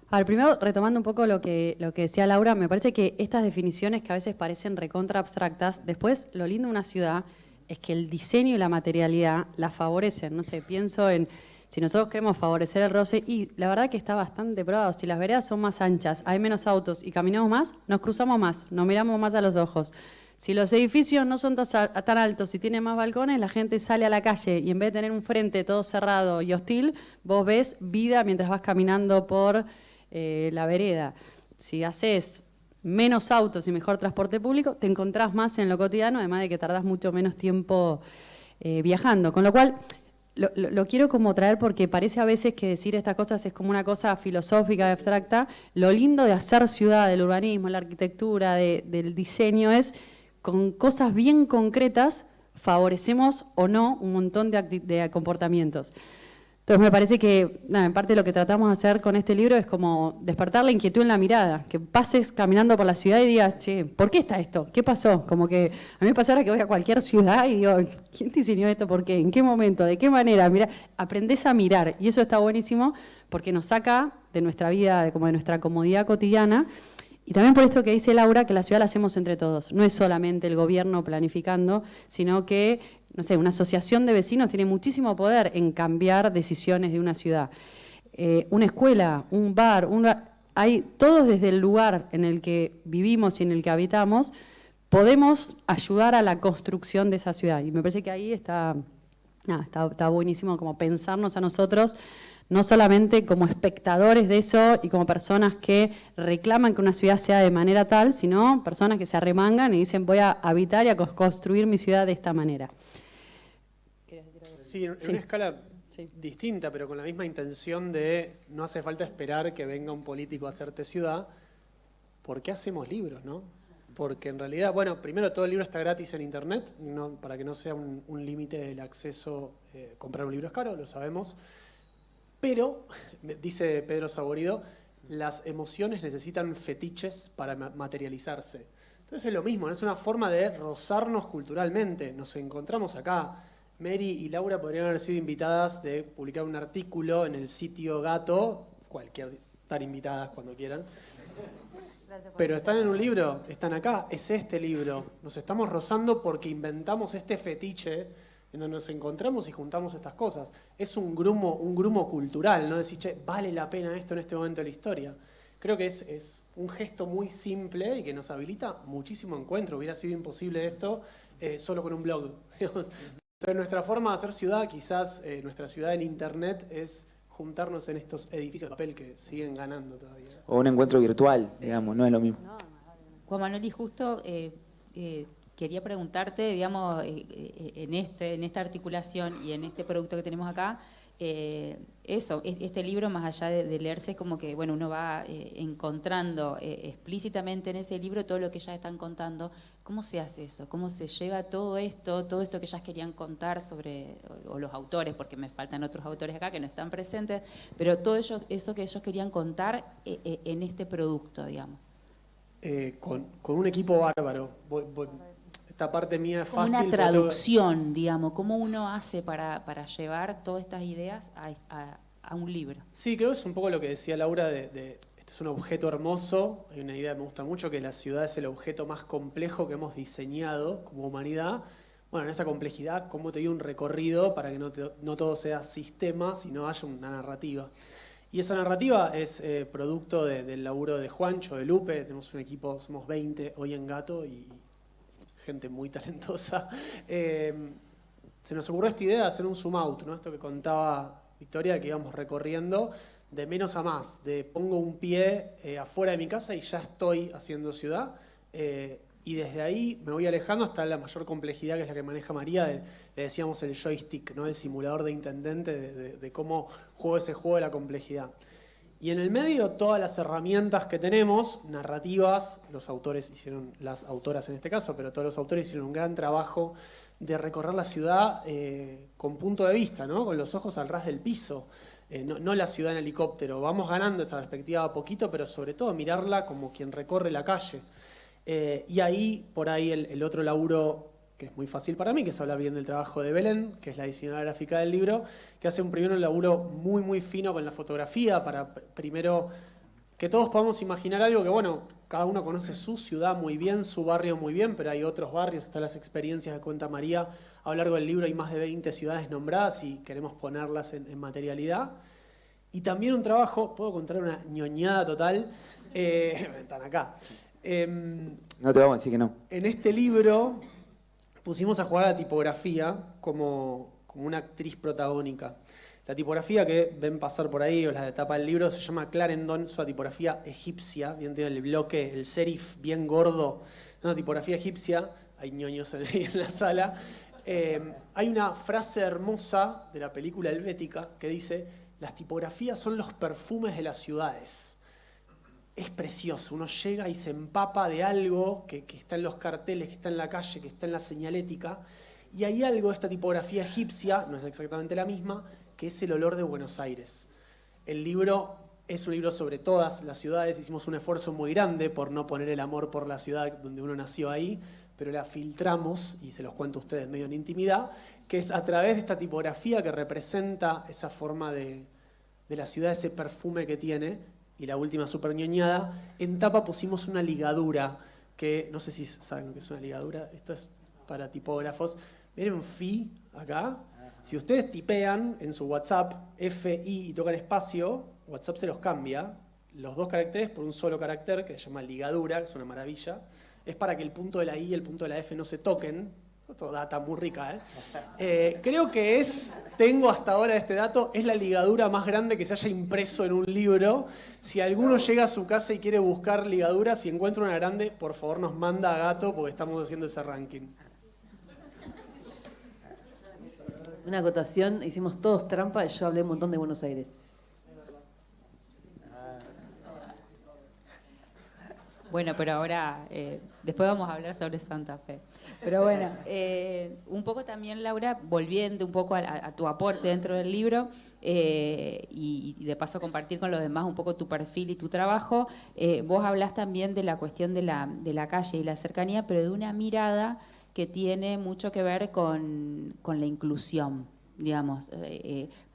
A ver, primero, retomando un poco lo que decía Laura, me parece que estas definiciones que a veces parecen recontra abstractas, después lo lindo de una ciudad es que el diseño y la materialidad la favorecen. No sé, pienso en si nosotros queremos favorecer el roce, y la verdad que está bastante probado, si las veredas son más anchas, hay menos autos y caminamos más, nos cruzamos más, nos miramos más a los ojos. Si los edificios no son tan altos y tienen más balcones, la gente sale a la calle y en vez de tener un frente todo cerrado y hostil, vos ves vida mientras vas caminando por la vereda. Si haces menos autos y mejor transporte público, te encontrás más en lo cotidiano, además de que tardás mucho menos tiempo viajando. Con lo cual, lo quiero como traer porque parece a veces que decir estas cosas es como una cosa filosófica y abstracta. Lo lindo de hacer ciudad, del urbanismo, la arquitectura, del diseño es con cosas bien concretas favorecemos o no un montón de comportamientos. Entonces me parece que, en parte lo que tratamos de hacer con este libro es como despertar la inquietud en la mirada, que pases caminando por la ciudad y digas, che, ¿por qué está esto? ¿Qué pasó? Como que a mí me pasa ahora que voy a cualquier ciudad y digo, ¿quién diseñó esto? ¿Por qué? ¿En qué momento? ¿De qué manera? Mira, aprendés a mirar y eso está buenísimo porque nos saca de nuestra vida, como de nuestra comodidad cotidiana. Y también por esto que dice Laura, que la ciudad la hacemos entre todos. No es solamente el gobierno planificando, sino que no sé, una asociación de vecinos tiene muchísimo poder en cambiar decisiones de una ciudad. Una escuela, un bar, hay todos desde el lugar en el que vivimos y en el que habitamos, podemos ayudar a la construcción de esa ciudad. Y me parece que ahí está buenísimo como pensarnos a nosotros, no solamente como espectadores de eso y como personas que reclaman que una ciudad sea de manera tal, sino personas que se arremangan y dicen voy a habitar y a construir mi ciudad de esta manera. Sí, en una escala distinta, pero con la misma intención de no hace falta esperar que venga un político a hacerte ciudad. ¿Por qué hacemos libros, no? Porque en realidad, bueno, primero todo el libro está gratis en internet, para que no sea un límite el acceso, comprar un libro es caro, lo sabemos. Pero, dice Pedro Saborido, las emociones necesitan fetiches para materializarse. Entonces es lo mismo, es una forma de rozarnos culturalmente. Nos encontramos acá. Mary y Laura podrían haber sido invitadas de publicar un artículo en el sitio Gato, estar invitadas cuando quieran. Pero están en un libro, están acá, es este libro. Nos estamos rozando porque inventamos este fetiche en donde nos encontramos y juntamos estas cosas. Es un grumo cultural, ¿no? Decir, che, vale la pena esto en este momento de la historia. Creo que es un gesto muy simple y que nos habilita muchísimo encuentro. Hubiera sido imposible esto solo con un blog. Entonces, nuestra forma de hacer ciudad, quizás nuestra ciudad en internet, es juntarnos en estos edificios de papel que siguen ganando todavía. O un encuentro virtual, digamos, no es lo mismo. Juan Manuel, y justo quería preguntarte, digamos, en esta articulación y en este producto que tenemos acá, este libro, más allá de leerse, es como que, bueno, uno va encontrando explícitamente en ese libro todo lo que ellas están contando. ¿Cómo se hace eso? ¿Cómo se lleva todo esto que ellas querían contar sobre, o los autores, porque me faltan otros autores acá que no están presentes, pero todo eso que ellos querían contar en este producto, digamos? Con un equipo bárbaro. Esta parte mía es fácil. Como una traducción, digamos, ¿cómo uno hace para llevar todas estas ideas a un libro? Sí, creo que es un poco lo que decía Laura esto es un objeto hermoso. Hay una idea que me gusta mucho, que la ciudad es el objeto más complejo que hemos diseñado como humanidad. Bueno, en esa complejidad, ¿cómo te dio un recorrido para que no todo sea sistema, sino haya una narrativa? Y esa narrativa es producto del laburo de Juancho, de Lupe. Tenemos un equipo, somos 20 hoy en Gato y gente muy talentosa. Se nos ocurrió esta idea de hacer un zoom out, ¿no? Esto que contaba Victoria, que íbamos recorriendo de menos a más, de pongo un pie afuera de mi casa y ya estoy haciendo ciudad, y desde ahí me voy alejando hasta la mayor complejidad, que es la que maneja María, le decíamos el joystick, ¿no? El simulador de intendente, de cómo juego ese juego de la complejidad. Y en el medio, todas las herramientas que tenemos, narrativas, las autoras en este caso, pero todos los autores hicieron un gran trabajo de recorrer la ciudad con punto de vista, ¿no? Con los ojos al ras del piso, no la ciudad en helicóptero. Vamos ganando esa perspectiva a poquito, pero sobre todo mirarla como quien recorre la calle. Y ahí, por ahí, el otro laburo que es muy fácil para mí, que es hablar bien del trabajo de Belén, que es la diseñadora gráfica del libro, que hace un laburo muy, muy fino con la fotografía, para primero que todos podamos imaginar algo que, bueno, cada uno conoce su ciudad muy bien, su barrio muy bien, pero hay otros barrios, están las experiencias que cuenta María. A lo largo del libro hay más de 20 ciudades nombradas y queremos ponerlas en materialidad. Y también un trabajo, puedo contar una ñoñada total, están acá. No te vamos a decir que no. En este libro pusimos a jugar a la tipografía como una actriz protagónica. La tipografía que ven pasar por ahí, o la de tapa del libro, se llama Clarendon, es una tipografía egipcia, bien tiene el bloque, el serif bien gordo, una tipografía egipcia, hay ñoños ahí en la sala. Hay una frase hermosa de la película Helvética que dice: las tipografías son los perfumes de las ciudades. Es precioso, uno llega y se empapa de algo que está en los carteles, que está en la calle, que está en la señalética, y hay algo de esta tipografía egipcia, no es exactamente la misma, que es el olor de Buenos Aires. El libro es un libro sobre todas las ciudades, hicimos un esfuerzo muy grande por no poner el amor por la ciudad donde uno nació ahí, pero la filtramos, y se los cuento a ustedes medio en intimidad, que es a través de esta tipografía que representa esa forma de la ciudad, ese perfume que tiene. Y la última super ñoñada, en tapa pusimos una ligadura, que no sé si saben lo que es una ligadura, esto es para tipógrafos, Miren FI acá. Si ustedes tipean en su WhatsApp FI y tocan espacio, WhatsApp se los cambia. Los 2 caracteres por un solo carácter que se llama ligadura, que es una maravilla. Es para que el punto de la I y el punto de la F no se toquen. Otra data muy rica, creo que tengo hasta ahora este dato, es la ligadura más grande que se haya impreso en un libro. Si alguno llega a su casa y quiere buscar ligaduras, si encuentra una grande, por favor nos manda a Gato porque estamos haciendo ese ranking. Una acotación, hicimos todos trampa y yo hablé un montón de Buenos Aires. Bueno, pero ahora, después vamos a hablar sobre Santa Fe. Pero bueno, un poco también, Laura, volviendo un poco a tu aporte dentro del libro y de paso compartir con los demás un poco tu perfil y tu trabajo, vos hablás también de la cuestión de la calle y la cercanía, pero de una mirada que tiene mucho que ver con la inclusión, digamos,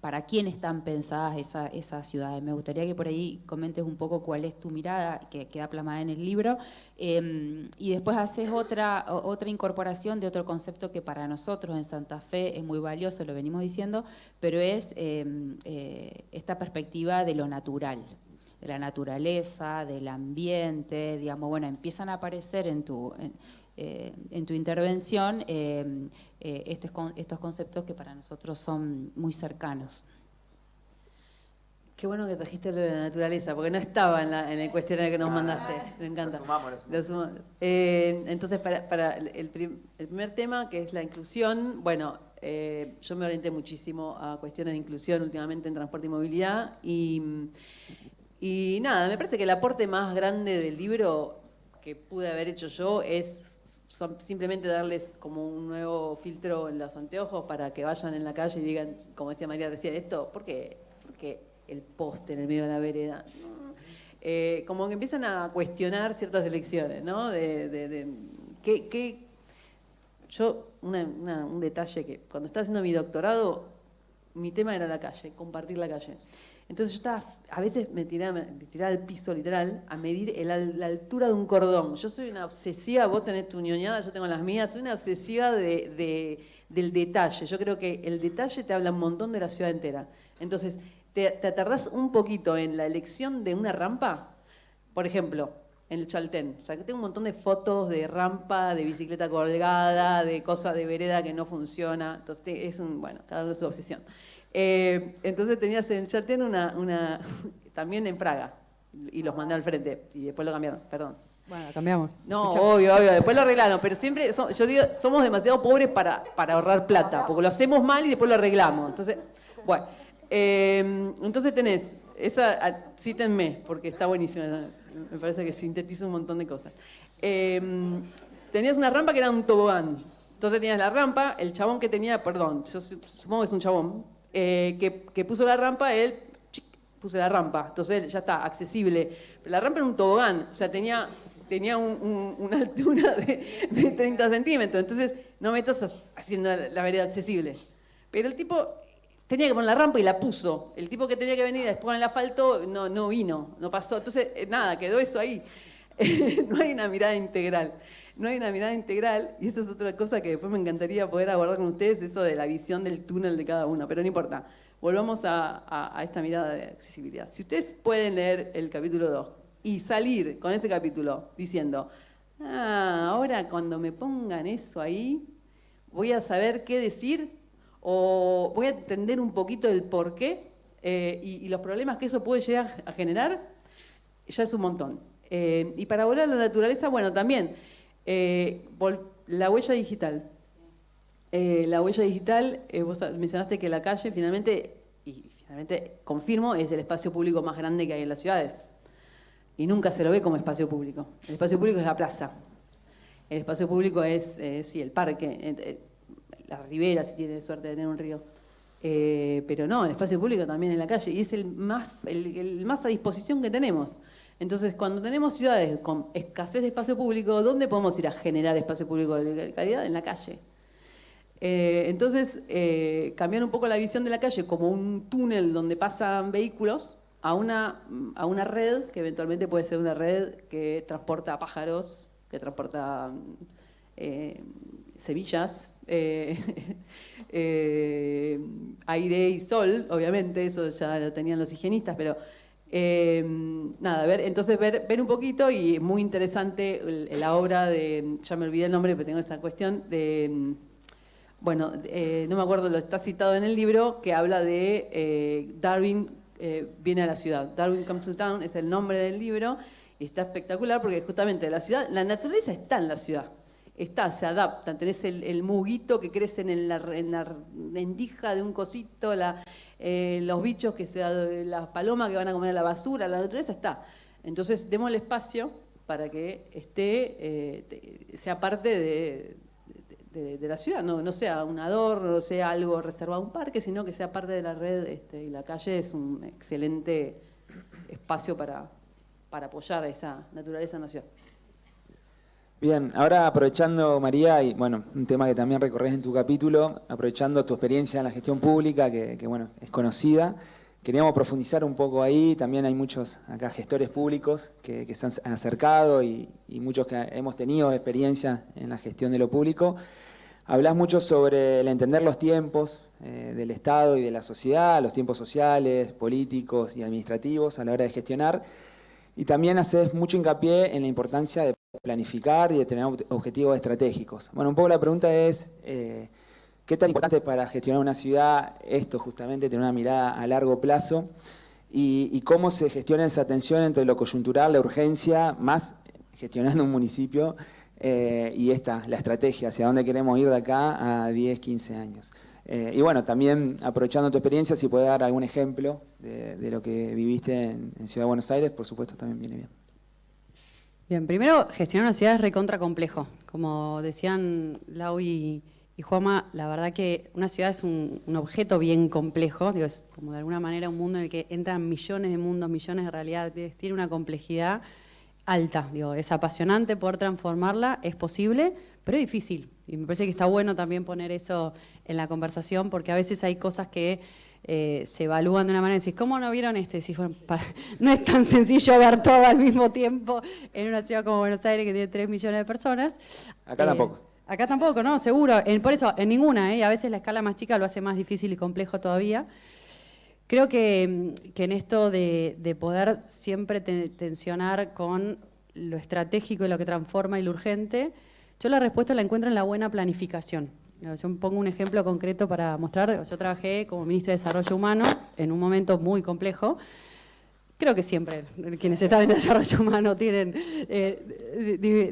para quién están pensadas esas ciudades. Me gustaría que por ahí comentes un poco cuál es tu mirada, que queda plasmada en el libro, y después haces otra incorporación de otro concepto que para nosotros en Santa Fe es muy valioso, lo venimos diciendo, pero es esta perspectiva de lo natural, de la naturaleza, del ambiente, digamos, bueno, empiezan a aparecer en tu intervención estos conceptos que para nosotros son muy cercanos. Qué bueno que trajiste lo de la naturaleza, porque no estaba en el cuestionario que nos mandaste. Me encanta. Lo sumamos. Entonces, para el primer tema, que es la inclusión, bueno, yo me orienté muchísimo a cuestiones de inclusión últimamente en transporte y movilidad, y nada, me parece que el aporte más grande del libro que pude haber hecho yo es simplemente darles como un nuevo filtro en los anteojos para que vayan en la calle y digan, como decía María recién, esto, ¿por qué el poste en el medio de la vereda? Como que empiezan a cuestionar ciertas elecciones, ¿no? Yo, un detalle que cuando estaba haciendo mi doctorado, mi tema era la calle, compartir la calle. Entonces yo a veces me tiraba al piso literal a medir la altura de un cordón. Yo soy una obsesiva, vos tenés tu ñoñada, yo tengo las mías, soy una obsesiva del detalle. Yo creo que el detalle te habla un montón de la ciudad entera. Entonces, te tardás un poquito en la elección de una rampa, por ejemplo, en el Chaltén. O sea, que tengo un montón de fotos de rampa, de bicicleta colgada, de cosas de vereda que no funciona. Entonces, bueno, cada uno su obsesión. Entonces tenías en Chaltén una también en Fraga, y los mandé al frente, y después lo cambiaron, perdón. Bueno, lo cambiamos. No, obvio, después lo arreglaron, pero siempre, yo digo, somos demasiado pobres para ahorrar plata, porque lo hacemos mal y después lo arreglamos. Entonces, bueno, entonces tenés, cítenme, porque está buenísima, me parece que sintetiza un montón de cosas. Tenías una rampa que era un tobogán, entonces tenías la rampa, el chabón que tenía, perdón, yo supongo que es un chabón, que puso la rampa, él puso la rampa, entonces ya está, accesible. Pero la rampa era un tobogán, o sea, tenía una altura de 30 centímetros, entonces no me estás haciendo la vereda accesible. Pero el tipo tenía que poner la rampa y la puso. El tipo que tenía que venir después con el asfalto no vino, no pasó. Entonces, nada, quedó eso ahí. No hay una mirada integral. No hay una mirada integral, y esta es otra cosa que después me encantaría poder abordar con ustedes, eso de la visión del túnel de cada uno, pero no importa. Volvamos a esta mirada de accesibilidad. Si ustedes pueden leer el capítulo 2 y salir con ese capítulo diciendo, ahora cuando me pongan eso ahí, voy a saber qué decir, o voy a entender un poquito el porqué y los problemas que eso puede llegar a generar, ya es un montón. Y para volver a la naturaleza, bueno, también la huella digital. La huella digital, vos mencionaste que la calle finalmente confirmo, es el espacio público más grande que hay en las ciudades. Y nunca se lo ve como espacio público. El espacio público es la plaza. El espacio público es, sí, el parque, la ribera, si tiene suerte de tener un río. Pero no, el espacio público también es la calle. Y es el más a disposición que tenemos. Entonces, cuando tenemos ciudades con escasez de espacio público, ¿dónde podemos ir a generar espacio público de calidad? En la calle. Entonces, cambiar un poco la visión de la calle como un túnel donde pasan vehículos a una red, que eventualmente puede ser una red que transporta pájaros, que transporta semillas, aire y sol, obviamente, eso ya lo tenían los higienistas, pero nada, entonces ver un poquito, y muy interesante la obra de, ya me olvidé el nombre, pero tengo esa cuestión, de, bueno, no me acuerdo, lo está citado en el libro, que habla de Darwin viene a la ciudad. Darwin Comes to Town es el nombre del libro, y está espectacular porque justamente la naturaleza está en la ciudad. Se adapta, tenés el muguito que crece en la rendija de un cosito, los bichos, las palomas que van a comer la basura, la naturaleza está. Entonces, démosle espacio para que sea parte de la ciudad, no sea un adorno, no sea algo reservado a un parque, sino que sea parte de la red, y la calle es un excelente espacio para apoyar a esa naturaleza en la ciudad. Bien, ahora aprovechando, María, y bueno, un tema que también recorres en tu capítulo, aprovechando tu experiencia en la gestión pública, que bueno, es conocida, queríamos profundizar un poco ahí. También hay muchos acá gestores públicos que se han acercado y muchos que hemos tenido experiencia en la gestión de lo público. Hablas mucho sobre el entender los tiempos del Estado y de la sociedad, los tiempos sociales, políticos y administrativos a la hora de gestionar. Y también haces mucho hincapié en la importancia de planificar y de tener objetivos estratégicos. Bueno, un poco la pregunta es, ¿qué tan importante es para gestionar una ciudad esto, justamente, tener una mirada a largo plazo? Y cómo se gestiona esa tensión entre lo coyuntural, la urgencia, más gestionando un municipio, y la estrategia, hacia dónde queremos ir de acá a 10, 15 años. Y bueno, también aprovechando tu experiencia, si puedes dar algún ejemplo de lo que viviste en Ciudad de Buenos Aires, por supuesto también viene bien. Bien, primero, gestionar una ciudad es recontra complejo. Como decían Lau y Juanma, la verdad que una ciudad es un objeto bien complejo, digo, es como de alguna manera un mundo en el que entran millones de mundos, millones de realidades, tiene una complejidad alta, digo, es apasionante poder transformarla, es posible, pero es difícil. Y me parece que está bueno también poner eso en la conversación, porque a veces hay cosas que se evalúan de una manera y decís, ¿cómo no vieron esto? Y decís, bueno, no es tan sencillo ver todo al mismo tiempo en una ciudad como Buenos Aires que tiene 3 millones de personas. Acá tampoco. Acá tampoco, ¿no? Seguro. Por eso, en ninguna, y a veces la escala más chica lo hace más difícil y complejo todavía. Creo que en esto de poder siempre tensionar con lo estratégico y lo que transforma y lo urgente, yo la respuesta la encuentro en la buena planificación. Yo pongo un ejemplo concreto para mostrar. Yo trabajé como ministra de Desarrollo Humano en un momento muy complejo. Creo que siempre quienes están en desarrollo humano tienen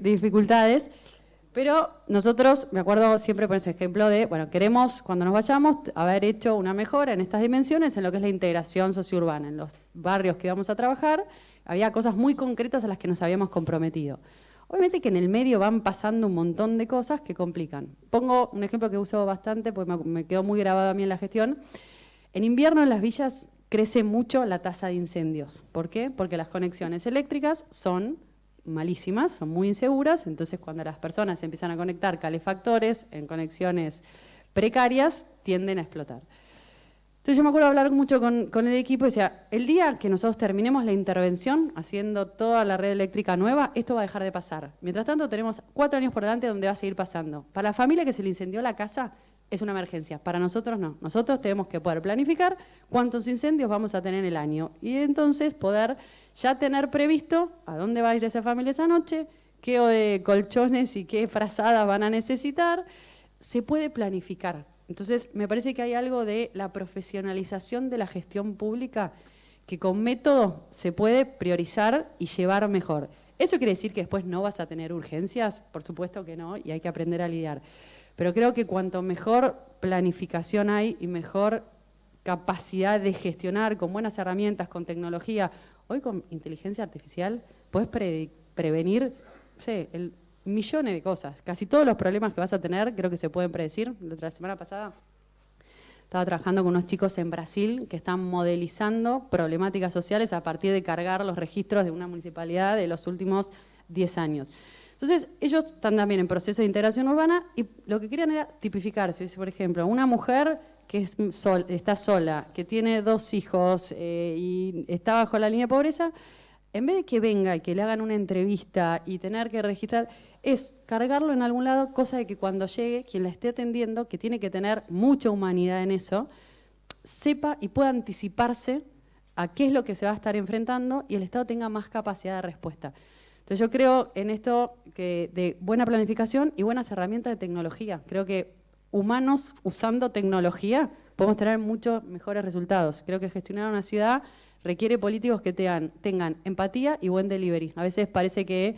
dificultades. Pero nosotros, me acuerdo siempre por ese ejemplo de, bueno, queremos, cuando nos vayamos, haber hecho una mejora en estas dimensiones en lo que es la integración sociourbana. En los barrios que íbamos a trabajar, había cosas muy concretas a las que nos habíamos comprometido. Obviamente que en el medio van pasando un montón de cosas que complican. Pongo un ejemplo que uso bastante, porque me quedó muy grabado a mí en la gestión. En invierno en las villas crece mucho la tasa de incendios. ¿Por qué? Porque las conexiones eléctricas son malísimas, son muy inseguras, entonces cuando las personas se empiezan a conectar calefactores en conexiones precarias, tienden a explotar. Entonces yo me acuerdo hablar mucho con el equipo y decía, el día que nosotros terminemos la intervención haciendo toda la red eléctrica nueva, esto va a dejar de pasar. Mientras tanto tenemos 4 años por delante donde va a seguir pasando. Para la familia que se le incendió la casa es una emergencia, para nosotros no. Nosotros tenemos que poder planificar cuántos incendios vamos a tener en el año y entonces poder ya tener previsto a dónde va a ir esa familia esa noche, qué colchones y qué frazadas van a necesitar. Se puede planificar. Entonces, me parece que hay algo de la profesionalización de la gestión pública que con método se puede priorizar y llevar mejor. ¿Eso quiere decir que después no vas a tener urgencias? Por supuesto que no, y hay que aprender a lidiar. Pero creo que cuanto mejor planificación hay y mejor capacidad de gestionar con buenas herramientas, con tecnología, hoy con inteligencia artificial, puedes prevenir, no sé, millones de cosas. Casi todos los problemas que vas a tener creo que se pueden predecir. La semana pasada estaba trabajando con unos chicos en Brasil que están modelizando problemáticas sociales a partir de cargar los registros de una municipalidad de los últimos 10 años. Entonces, ellos están también en proceso de integración urbana y lo que querían era tipificar. Si, por ejemplo, una mujer que está sola, que tiene 2 hijos y está bajo la línea de pobreza, en vez de que venga y que le hagan una entrevista y tener que registrar, es cargarlo en algún lado, cosa de que cuando llegue, quien la esté atendiendo, que tiene que tener mucha humanidad en eso, sepa y pueda anticiparse a qué es lo que se va a estar enfrentando y el Estado tenga más capacidad de respuesta. Entonces yo creo en esto que de buena planificación y buenas herramientas de tecnología. Creo que humanos usando tecnología podemos tener muchos mejores resultados. Creo que gestionar una ciudad requiere políticos que tengan empatía y buen delivery. A veces parece que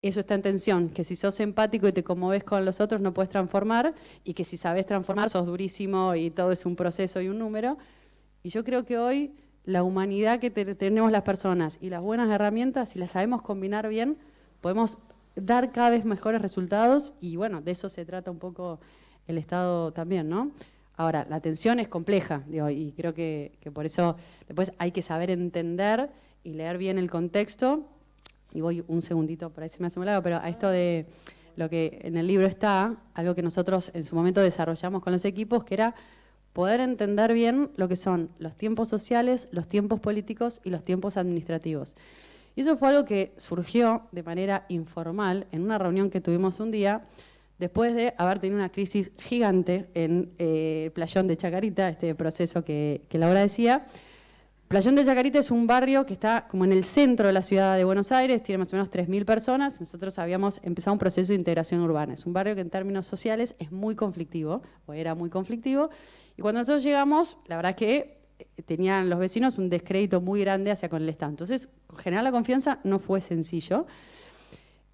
eso está en tensión, que si sos empático y te conmoves con los otros no puedes transformar, y que si sabes transformar sos durísimo y todo es un proceso y un número. Y yo creo que hoy la humanidad que tenemos las personas y las buenas herramientas, si las sabemos combinar bien, podemos dar cada vez mejores resultados y bueno, de eso se trata un poco el Estado también, ¿no? Ahora, la atención es compleja, digo, y creo que por eso después hay que saber entender y leer bien el contexto. Y voy un segundito, por ahí se me hace muy largo, pero a esto de lo que en el libro está, algo que nosotros en su momento desarrollamos con los equipos, que era poder entender bien lo que son los tiempos sociales, los tiempos políticos y los tiempos administrativos. Y eso fue algo que surgió de manera informal en una reunión que tuvimos un día, después de haber tenido una crisis gigante en el Playón de Chacarita, este proceso que Laura decía. Playón de Chacarita es un barrio que está como en el centro de la ciudad de Buenos Aires, tiene más o menos 3.000 personas. Nosotros habíamos empezado un proceso de integración urbana. Es un barrio que en términos sociales es muy conflictivo, o era muy conflictivo. Y cuando nosotros llegamos, la verdad es que tenían los vecinos un descrédito muy grande hacia con el Estado. Entonces, generar la confianza no fue sencillo.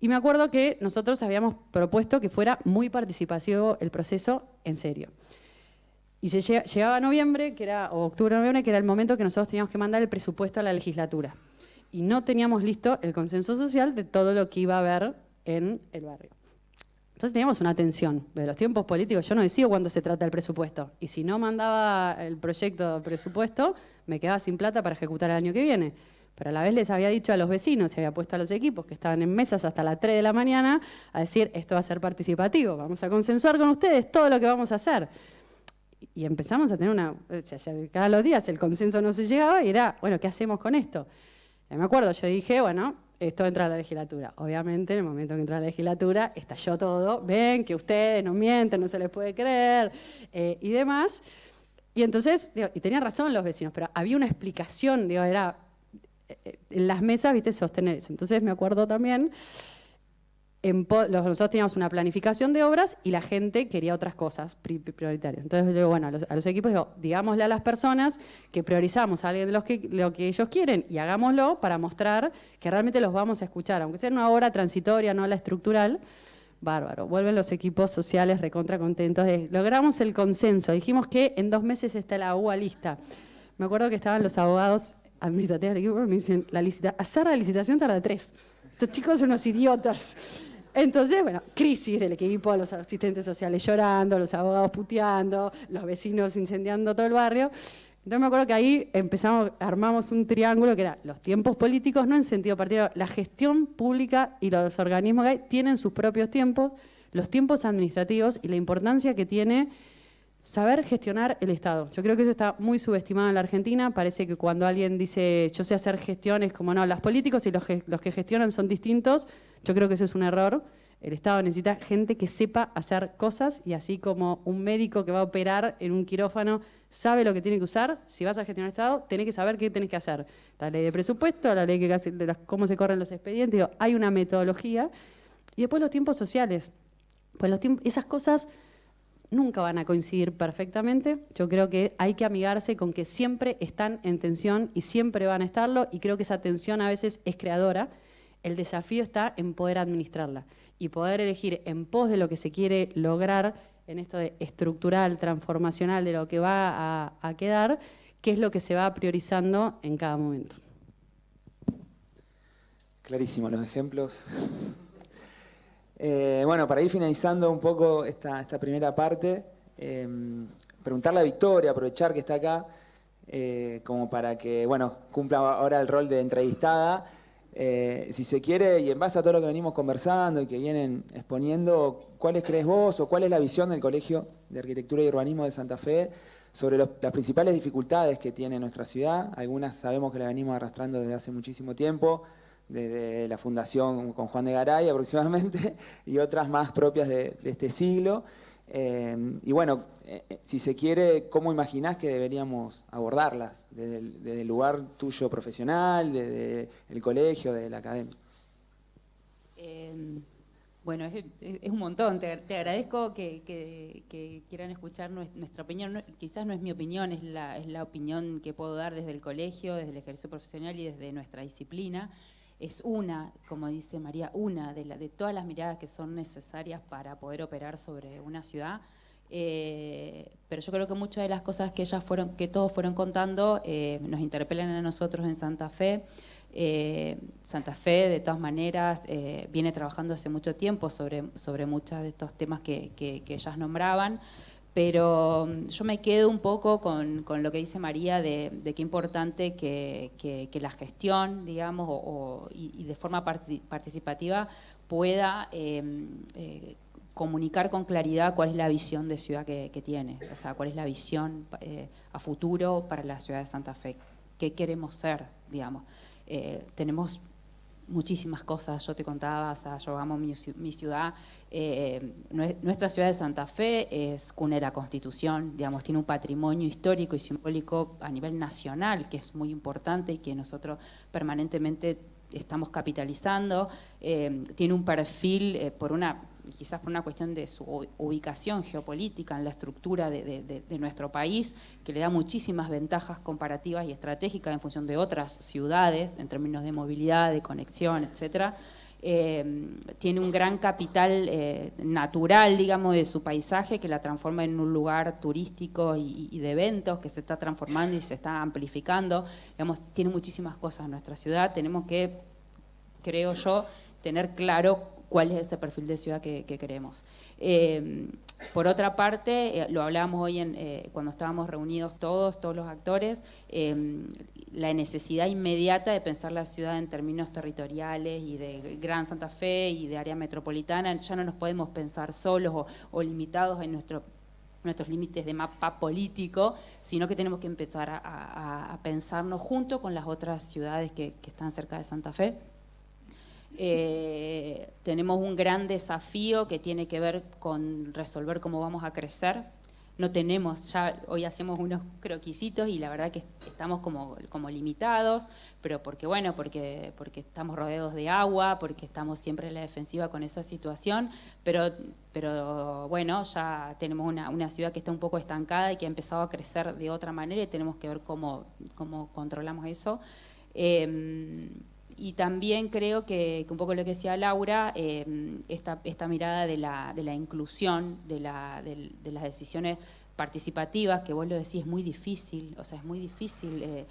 Y me acuerdo que nosotros habíamos propuesto que fuera muy participativo el proceso, en serio. Y llegaba noviembre, o octubre-noviembre, que era el momento que nosotros teníamos que mandar el presupuesto a la legislatura. Y no teníamos listo el consenso social de todo lo que iba a haber en el barrio. Entonces teníamos una tensión de los tiempos políticos. Yo no decido cuándo se trata el presupuesto. Y si no mandaba el proyecto de presupuesto, me quedaba sin plata para ejecutar el año que viene. Pero a la vez les había dicho a los vecinos, se había puesto a los equipos que estaban en mesas hasta las 3 de la mañana, a decir, esto va a ser participativo, vamos a consensuar con ustedes todo lo que vamos a hacer. Y empezamos a tener cada los días el consenso no se llegaba y era, bueno, ¿qué hacemos con esto? Y me acuerdo, yo dije, bueno, esto entra a la legislatura. Obviamente, en el momento que entra a la legislatura, estalló todo. Ven que ustedes no mienten, no se les puede creer, y demás. Y entonces, y tenían razón los vecinos, pero había una explicación, era en las mesas, viste, sostener eso. Entonces me acuerdo también, nosotros teníamos una planificación de obras y la gente quería otras cosas prioritarias. Entonces yo digo, bueno, a los equipos digo, digámosle a las personas que priorizamos a alguien de lo que ellos quieren y hagámoslo para mostrar que realmente los vamos a escuchar, aunque sea una obra transitoria, no la estructural. Bárbaro, vuelven los equipos sociales recontra contentos. Logramos el consenso, dijimos que en 2 meses está la UA lista. Me acuerdo que estaban los abogados administrativos del equipo y me dicen, hacer la licitación tarda 3. Estos chicos son unos idiotas. Entonces, bueno, crisis del equipo, los asistentes sociales llorando, los abogados puteando, los vecinos incendiando todo el barrio. Entonces me acuerdo que ahí armamos un triángulo que era los tiempos políticos, no en sentido partidario, la gestión pública y los organismos que hay tienen sus propios tiempos, los tiempos administrativos y la importancia que tiene saber gestionar el Estado. Yo creo que eso está muy subestimado en la Argentina. Parece que cuando alguien dice yo sé hacer gestiones, como no, los políticos y los que gestionan son distintos. Yo creo que eso es un error. El Estado necesita gente que sepa hacer cosas y así como un médico que va a operar en un quirófano sabe lo que tiene que usar, si vas a gestionar el Estado, tenés que saber qué tenés que hacer. La ley de presupuesto, la ley de cómo se corren los expedientes, hay una metodología. Y después los tiempos sociales. Pues esas cosas nunca van a coincidir perfectamente. Yo creo que hay que amigarse con que siempre están en tensión y siempre van a estarlo, y creo que esa tensión a veces es creadora. El desafío está en poder administrarla y poder elegir en pos de lo que se quiere lograr en esto de estructural, transformacional, de lo que va a quedar, qué es lo que se va priorizando en cada momento. Clarísimo los ejemplos. Bueno, para ir finalizando un poco esta primera parte, preguntarle a Victoria, aprovechar que está acá, como para que, bueno, cumpla ahora el rol de entrevistada. Si se quiere, y en base a todo lo que venimos conversando y que vienen exponiendo, ¿cuáles crees vos o cuál es la visión del Colegio de Arquitectura y Urbanismo de Santa Fe sobre las principales dificultades que tiene nuestra ciudad. Algunas sabemos que la venimos arrastrando desde hace muchísimo tiempo, desde la fundación con Juan de Garay aproximadamente, y otras más propias de este siglo. Y bueno, si se quiere, ¿cómo imaginás que deberíamos abordarlas? Desde el lugar tuyo profesional, desde el colegio, desde la academia. Bueno, es un montón. Te agradezco que quieran escuchar nuestra opinión. Quizás no es mi opinión, es la opinión que puedo dar desde el colegio, desde el ejercicio profesional y desde nuestra disciplina. Es una, como dice María, una de todas las miradas que son necesarias para poder operar sobre una ciudad. Pero yo creo que muchas de las cosas que todos fueron contando nos interpelan a nosotros en Santa Fe. Santa Fe, de todas maneras, viene trabajando hace mucho tiempo sobre muchos de estos temas que ellas nombraban. Pero yo me quedo un poco con lo que dice María de qué importante que la gestión, digamos, y de forma participativa pueda comunicar con claridad cuál es la visión de ciudad que tiene, o sea, cuál es la visión a futuro para la ciudad de Santa Fe, qué queremos ser, digamos. Tenemos muchísimas cosas, yo te contaba, o sea, yo amo mi ciudad. Nuestra ciudad de Santa Fe es cuna de la Constitución, digamos, tiene un patrimonio histórico y simbólico a nivel nacional que es muy importante y que nosotros permanentemente estamos capitalizando. Tiene un perfil quizás por una cuestión de su ubicación geopolítica en la estructura de nuestro país, que le da muchísimas ventajas comparativas y estratégicas en función de otras ciudades, en términos de movilidad, de conexión, etcétera. Tiene un gran capital natural, digamos, de su paisaje, que la transforma en un lugar turístico y de eventos, que se está transformando y se está amplificando. Digamos, tiene muchísimas cosas nuestra ciudad. Tenemos que, creo yo, tener claro cuál es ese perfil de ciudad que queremos. Por otra parte, lo hablábamos hoy cuando estábamos reunidos todos los actores, la necesidad inmediata de pensar la ciudad en términos territoriales y de Gran Santa Fe y de área metropolitana. Ya no nos podemos pensar solos o limitados en nuestros límites de mapa político, sino que tenemos que empezar a pensarnos junto con las otras ciudades que están cerca de Santa Fe. Tenemos un gran desafío que tiene que ver con resolver cómo vamos a crecer. No tenemos, ya hoy hacemos unos croquisitos y la verdad que estamos como limitados, pero porque estamos rodeados de agua, porque estamos siempre en la defensiva con esa situación, pero bueno, ya tenemos una ciudad que está un poco estancada y que ha empezado a crecer de otra manera y tenemos que ver cómo controlamos eso. Y también creo que un poco lo que decía Laura, esta mirada de la inclusión, de las decisiones participativas, que vos lo decís, es muy difícil, o sea, es muy difícil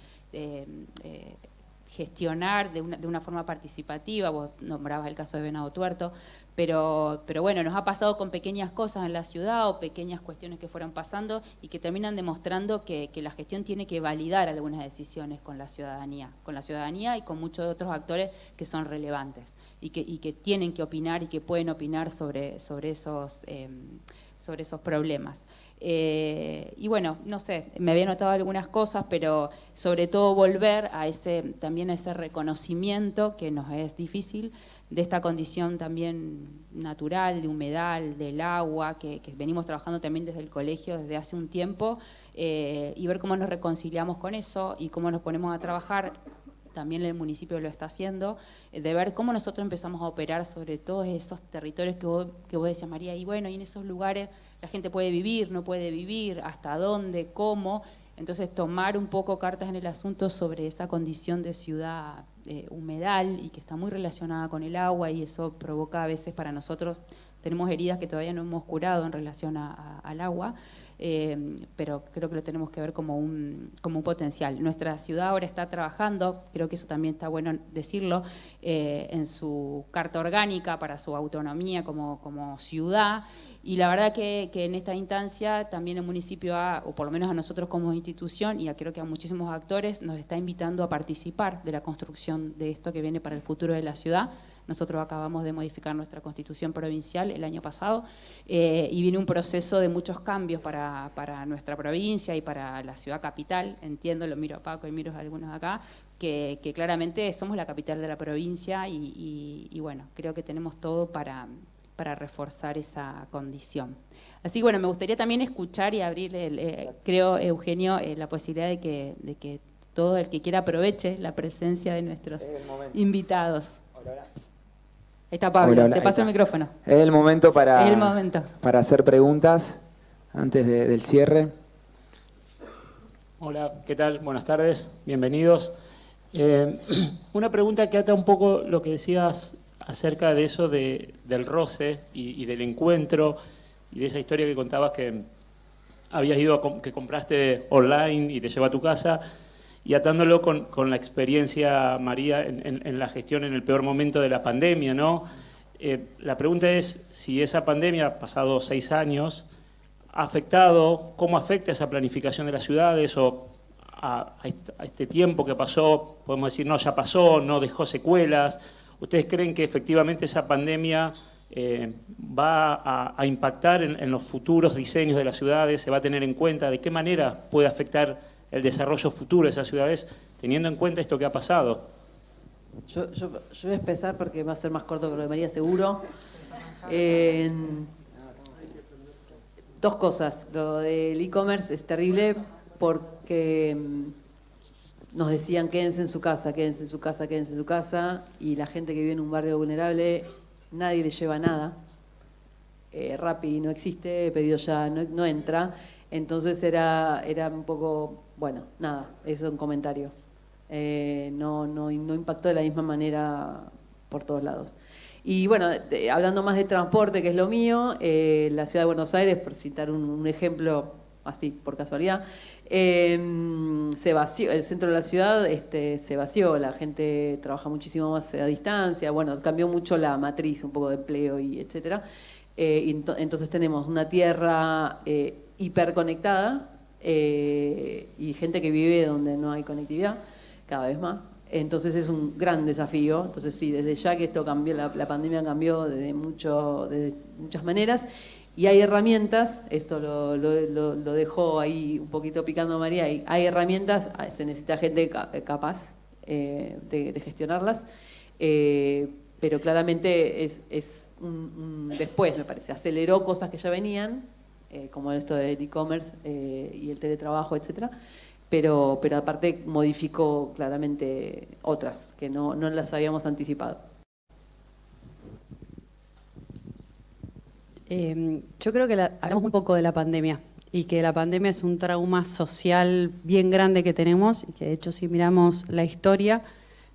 gestionar de una forma participativa. Vos nombrabas el caso de Venado Tuerto, pero bueno, nos ha pasado con pequeñas cosas en la ciudad o pequeñas cuestiones que fueron pasando y que terminan demostrando que la gestión tiene que validar algunas decisiones con la ciudadanía y con muchos otros actores que son relevantes y que tienen que opinar y que pueden opinar sobre esos problemas. Y bueno, no sé, me había notado algunas cosas, pero sobre todo volver también a ese reconocimiento que nos es difícil, de esta condición también natural, de humedal, del agua, que venimos trabajando también desde el colegio desde hace un tiempo, y ver cómo nos reconciliamos con eso y cómo nos ponemos a trabajar. También el municipio lo está haciendo, de ver cómo nosotros empezamos a operar sobre todos esos territorios que vos decías, María, y bueno, y en esos lugares la gente puede vivir, no puede vivir, hasta dónde, cómo. Entonces tomar un poco cartas en el asunto sobre esa condición de ciudad humedal y que está muy relacionada con el agua, y eso provoca a veces para nosotros, tenemos heridas que todavía no hemos curado en relación al agua, pero creo que lo tenemos que ver como un potencial. Nuestra ciudad ahora está trabajando, creo que eso también está bueno decirlo, en su carta orgánica para su autonomía como ciudad, y la verdad que en esta instancia también el municipio o por lo menos a nosotros como institución, y creo que a muchísimos actores, nos está invitando a participar de la construcción visión de esto que viene para el futuro de la ciudad. Nosotros acabamos de modificar nuestra constitución provincial el año pasado y viene un proceso de muchos cambios para nuestra provincia y para la ciudad capital. Entiendo, lo miro a Paco y miro a algunos acá, que claramente somos la capital de la provincia y bueno, creo que tenemos todo para reforzar esa condición. Así que bueno, me gustaría también escuchar y abrir, creo, Eugenio, la posibilidad de que todo el que quiera aproveche la presencia de nuestros invitados. Ahí está Pablo, Hola, te paso ahí el está. micrófono. Es el momento para, Es el momento. para hacer preguntas antes del cierre. Hola, ¿qué tal? Buenas tardes, bienvenidos. Una pregunta que ata un poco lo que decías acerca de eso del roce y del encuentro y de esa historia que contabas que habías ido, que compraste online y te llevó a tu casa, y atándolo con la experiencia, María, en la gestión en el peor momento de la pandemia, ¿no? La pregunta es si esa pandemia, pasado 6 años, ha afectado, cómo afecta esa planificación de las ciudades o a este tiempo que pasó, podemos decir, no, ya pasó, no dejó secuelas. ¿Ustedes creen que efectivamente esa pandemia va a impactar en los futuros diseños de las ciudades? ¿Se va a tener en cuenta? ¿De qué manera puede afectar el desarrollo futuro de esas ciudades, teniendo en cuenta esto que ha pasado? Yo voy a empezar porque va a ser más corto que lo de María, seguro. Dos cosas. Lo del e-commerce es terrible porque nos decían quédense en su casa, quédense en su casa, quédense en su casa, y la gente que vive en un barrio vulnerable, nadie le lleva nada. Rappi no existe, Pedido Ya no entra. Entonces era un poco, bueno, nada, eso es un comentario. No impactó de la misma manera por todos lados. Y bueno, hablando más de transporte, que es lo mío, la ciudad de Buenos Aires, por citar un ejemplo así por casualidad, se vació, el centro de la ciudad se vació, la gente trabaja muchísimo más a distancia, bueno, cambió mucho la matriz, un poco de empleo y etcétera. Entonces tenemos una tierra hiperconectada y gente que vive donde no hay conectividad, cada vez más. Entonces es un gran desafío. Entonces sí, desde ya que esto cambió, la pandemia cambió desde muchas maneras, y hay herramientas, esto lo dejó ahí un poquito picando María, hay herramientas, se necesita gente capaz de gestionarlas, pero claramente es después, me parece, aceleró cosas que ya venían, como esto del e-commerce y el teletrabajo, etcétera, pero aparte modificó claramente otras que no las habíamos anticipado. Yo creo que hablamos un poco de la pandemia y que la pandemia es un trauma social bien grande que tenemos y que de hecho si miramos la historia,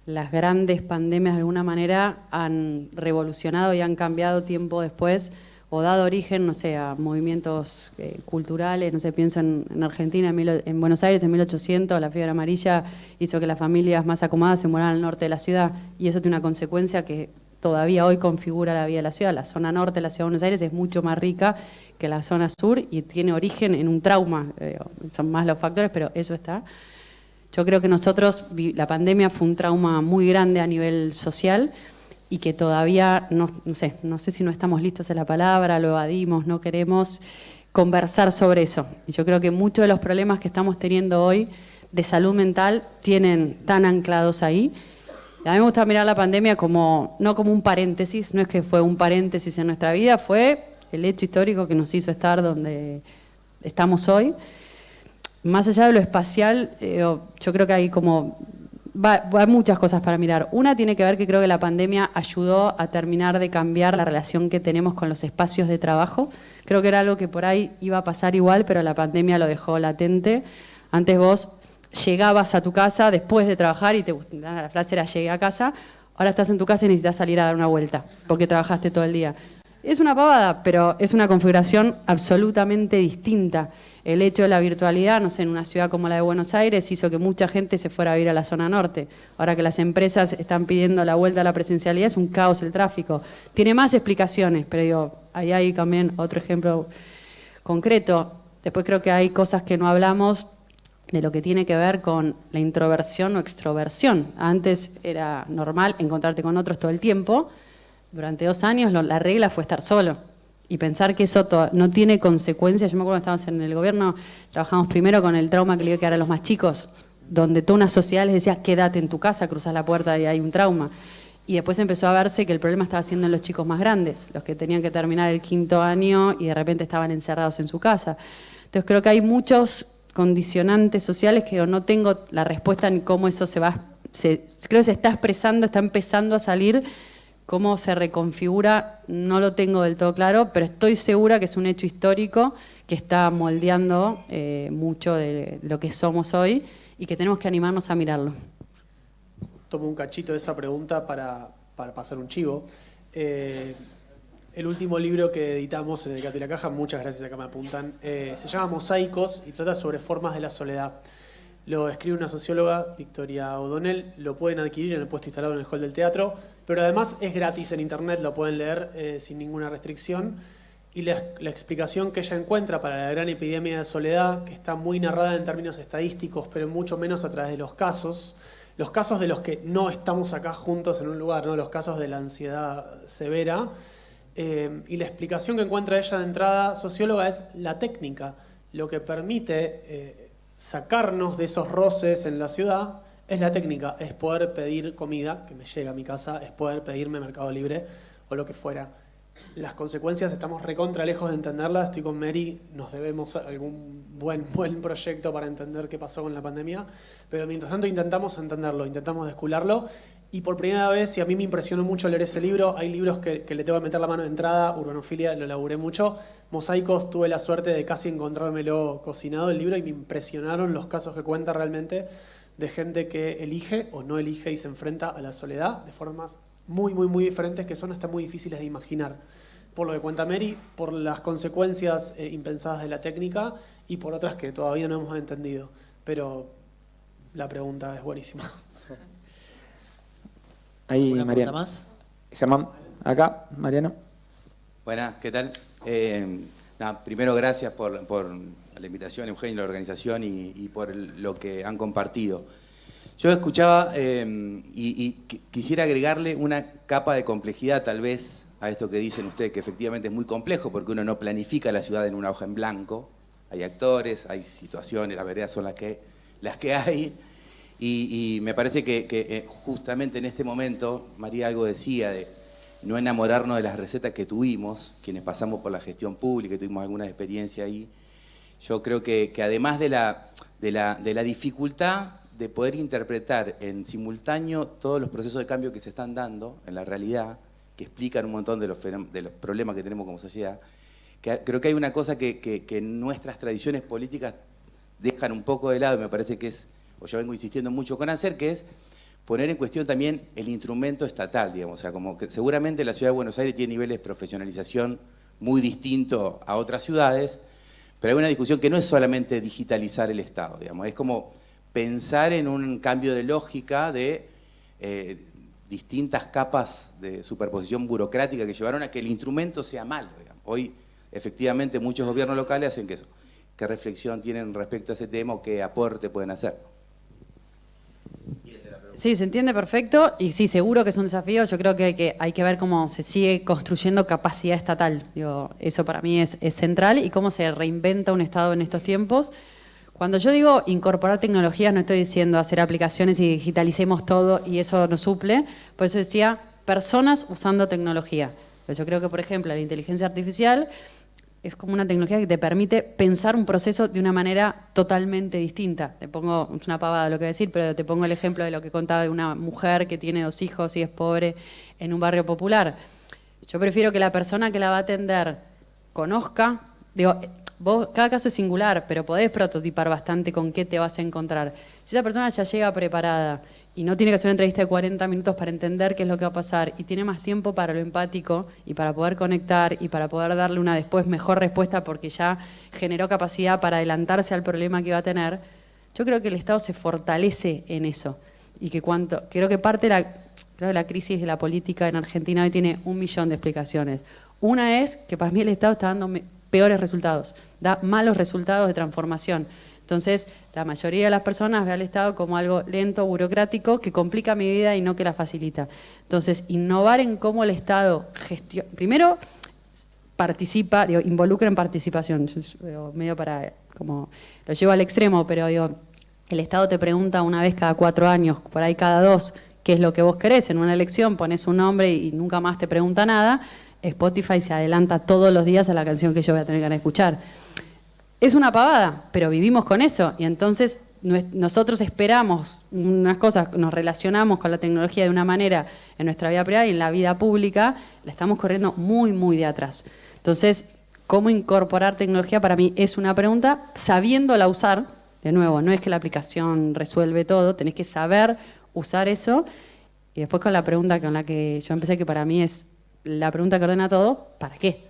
las grandes pandemias de alguna manera han revolucionado y han cambiado tiempo después o dado origen, no sé, a movimientos culturales, no sé, pienso en Argentina, en Buenos Aires en 1800, la fiebre amarilla hizo que las familias más acomodadas se mudaran al norte de la ciudad, y eso tiene una consecuencia que todavía hoy configura la vida de la ciudad. La zona norte de la ciudad de Buenos Aires es mucho más rica que la zona sur y tiene origen en un trauma, son más los factores, pero eso está. Yo creo que nosotros, la pandemia fue un trauma muy grande a nivel social, y que todavía, no sé si no estamos listos en la palabra, lo evadimos, no queremos conversar sobre eso. Y yo creo que muchos de los problemas que estamos teniendo hoy de salud mental están anclados ahí. A mí me gusta mirar la pandemia no como un paréntesis, no es que fue un paréntesis en nuestra vida, fue el hecho histórico que nos hizo estar donde estamos hoy. Más allá de lo espacial, yo creo que hay hay muchas cosas para mirar. Una tiene que ver que creo que la pandemia ayudó a terminar de cambiar la relación que tenemos con los espacios de trabajo. Creo que era algo que por ahí iba a pasar igual, pero la pandemia lo dejó latente. Antes vos llegabas a tu casa después de trabajar y la frase era llegué a casa, ahora estás en tu casa y necesitas salir a dar una vuelta porque trabajaste todo el día. Es una pavada, pero es una configuración absolutamente distinta. El hecho de la virtualidad, no sé, en una ciudad como la de Buenos Aires hizo que mucha gente se fuera a vivir a la zona norte. Ahora que las empresas están pidiendo la vuelta a la presencialidad, es un caos el tráfico. Tiene más explicaciones, pero ahí hay también otro ejemplo concreto. Después creo que hay cosas que no hablamos de lo que tiene que ver con la introversión o extroversión. Antes era normal encontrarte con otros todo el tiempo. Durante 2 años la regla fue estar solo. Y pensar que eso no tiene consecuencias. Yo me acuerdo que estábamos en el gobierno, trabajamos primero con el trauma que le iba a quedar a los más chicos, donde toda una sociedad les decía, quédate en tu casa, cruzás la puerta y hay un trauma. Y después empezó a verse que el problema estaba siendo en los chicos más grandes, los que tenían que terminar el 5º año y de repente estaban encerrados en su casa. Entonces creo que hay muchos condicionantes sociales que yo no tengo la respuesta ni cómo eso creo que se está expresando, está empezando a salir. Cómo se reconfigura, no lo tengo del todo claro, pero estoy segura que es un hecho histórico que está moldeando mucho de lo que somos hoy y que tenemos que animarnos a mirarlo. Tomo un cachito de esa pregunta para pasar un chivo. El último libro que editamos en El Gato y la Caja, muchas gracias, acá me apuntan, se llama Mosaicos y trata sobre formas de la soledad. Lo escribe una socióloga, Victoria O'Donnell, lo pueden adquirir en el puesto instalado en el hall del teatro, pero además es gratis en internet, lo pueden leer sin ninguna restricción. Y la explicación que ella encuentra para la gran epidemia de soledad, que está muy narrada en términos estadísticos, pero mucho menos a través de los casos de los que no estamos acá juntos en un lugar, ¿no? Los casos de la ansiedad severa. Y la explicación que encuentra ella de entrada, socióloga, es la técnica, lo que permite sacarnos de esos roces en la ciudad es la técnica, es poder pedir comida que me llegue a mi casa, es poder pedirme Mercado Libre o lo que fuera. Las consecuencias estamos recontra lejos de entenderlas. Estoy con Mary, nos debemos algún buen proyecto para entender qué pasó con la pandemia, pero mientras tanto intentamos entenderlo, intentamos descularlo. Y por primera vez, y a mí me impresionó mucho leer ese libro, hay libros que le tengo que meter la mano de entrada, Urbanofilia lo laburé mucho, Mosaicos tuve la suerte de casi encontrármelo cocinado el libro y me impresionaron los casos que cuenta realmente de gente que elige o no elige y se enfrenta a la soledad de formas muy diferentes que son hasta muy difíciles de imaginar. Por lo que cuenta Mary, por las consecuencias impensadas de la técnica y por otras que todavía no hemos entendido. Pero la pregunta es buenísima. Ahí, ¿Una Mariano. pregunta más? Germán, acá, Mariano. Buenas, ¿qué tal? Primero, gracias por la invitación, Eugenio, la organización y por lo que han compartido. Yo escuchaba y quisiera agregarle una capa de complejidad tal vez a esto que dicen ustedes, que efectivamente es muy complejo porque uno no planifica la ciudad en una hoja en blanco. Hay actores, hay situaciones, las veredas son las que hay. Y me parece que justamente en este momento, María algo decía de no enamorarnos de las recetas que tuvimos, quienes pasamos por la gestión pública y tuvimos alguna experiencia ahí. Yo creo que además de la dificultad de poder interpretar en simultáneo todos los procesos de cambio que se están dando en la realidad, que explican un montón de los problemas que tenemos como sociedad, creo que hay una cosa que nuestras tradiciones políticas dejan un poco de lado, y me parece que es, o yo vengo insistiendo mucho con hacer, que es poner en cuestión también el instrumento estatal, digamos. O sea, como que seguramente la ciudad de Buenos Aires tiene niveles de profesionalización muy distintos a otras ciudades, pero hay una discusión que no es solamente digitalizar el Estado, digamos, es como pensar en un cambio de lógica de distintas capas de superposición burocrática que llevaron a que el instrumento sea malo, digamos. Hoy, efectivamente, muchos gobiernos locales hacen que eso. ¿Qué reflexión tienen respecto a ese tema o qué aporte pueden hacer? Sí, se entiende perfecto y sí, seguro que es un desafío. Yo creo que hay que ver cómo se sigue construyendo capacidad estatal. Digo, eso para mí es central y cómo se reinventa un Estado en estos tiempos. Cuando yo digo incorporar tecnologías, no estoy diciendo hacer aplicaciones y digitalicemos todo y eso nos suple. Por eso decía personas usando tecnología. Pero yo creo que, por ejemplo, la inteligencia artificial es como una tecnología que te permite pensar un proceso de una manera totalmente distinta. Te pongo, es una pavada lo que voy a decir, pero te pongo el ejemplo de lo que contaba de una mujer que tiene 2 hijos y es pobre en un barrio popular. Yo prefiero que la persona que la va a atender conozca, digo, vos, cada caso es singular, pero podés prototipar bastante con qué te vas a encontrar. Si esa persona ya llega preparada y no tiene que hacer una entrevista de 40 minutos para entender qué es lo que va a pasar y tiene más tiempo para lo empático y para poder conectar y para poder darle una después mejor respuesta porque ya generó capacidad para adelantarse al problema que va a tener, yo creo que el Estado se fortalece en eso y que creo que parte de la crisis de la política en Argentina hoy tiene 1 millón de explicaciones. Una es que para mí el Estado está dando peores resultados, da malos resultados de transformación. Entonces, la mayoría de las personas ve al Estado como algo lento, burocrático, que complica mi vida y no que la facilita. Entonces, innovar en cómo el Estado gestiona... Primero, participa, digo, involucra en participación. Yo, medio para... como lo llevo al extremo, pero digo, el Estado te pregunta una vez cada 4 años, por ahí cada 2, qué es lo que vos querés. En una elección pones un nombre y nunca más te pregunta nada. Spotify se adelanta todos los días a la canción que yo voy a tener ganas de escuchar. Es una pavada, pero vivimos con eso. Y entonces nosotros esperamos unas cosas, nos relacionamos con la tecnología de una manera en nuestra vida privada y en la vida pública la estamos corriendo muy, muy de atrás. Entonces, ¿cómo incorporar tecnología? Para mí es una pregunta, sabiéndola usar. De nuevo, no es que la aplicación resuelve todo, tenés que saber usar eso. Y después con la pregunta con la que yo empecé, que para mí es la pregunta que ordena todo, ¿para qué?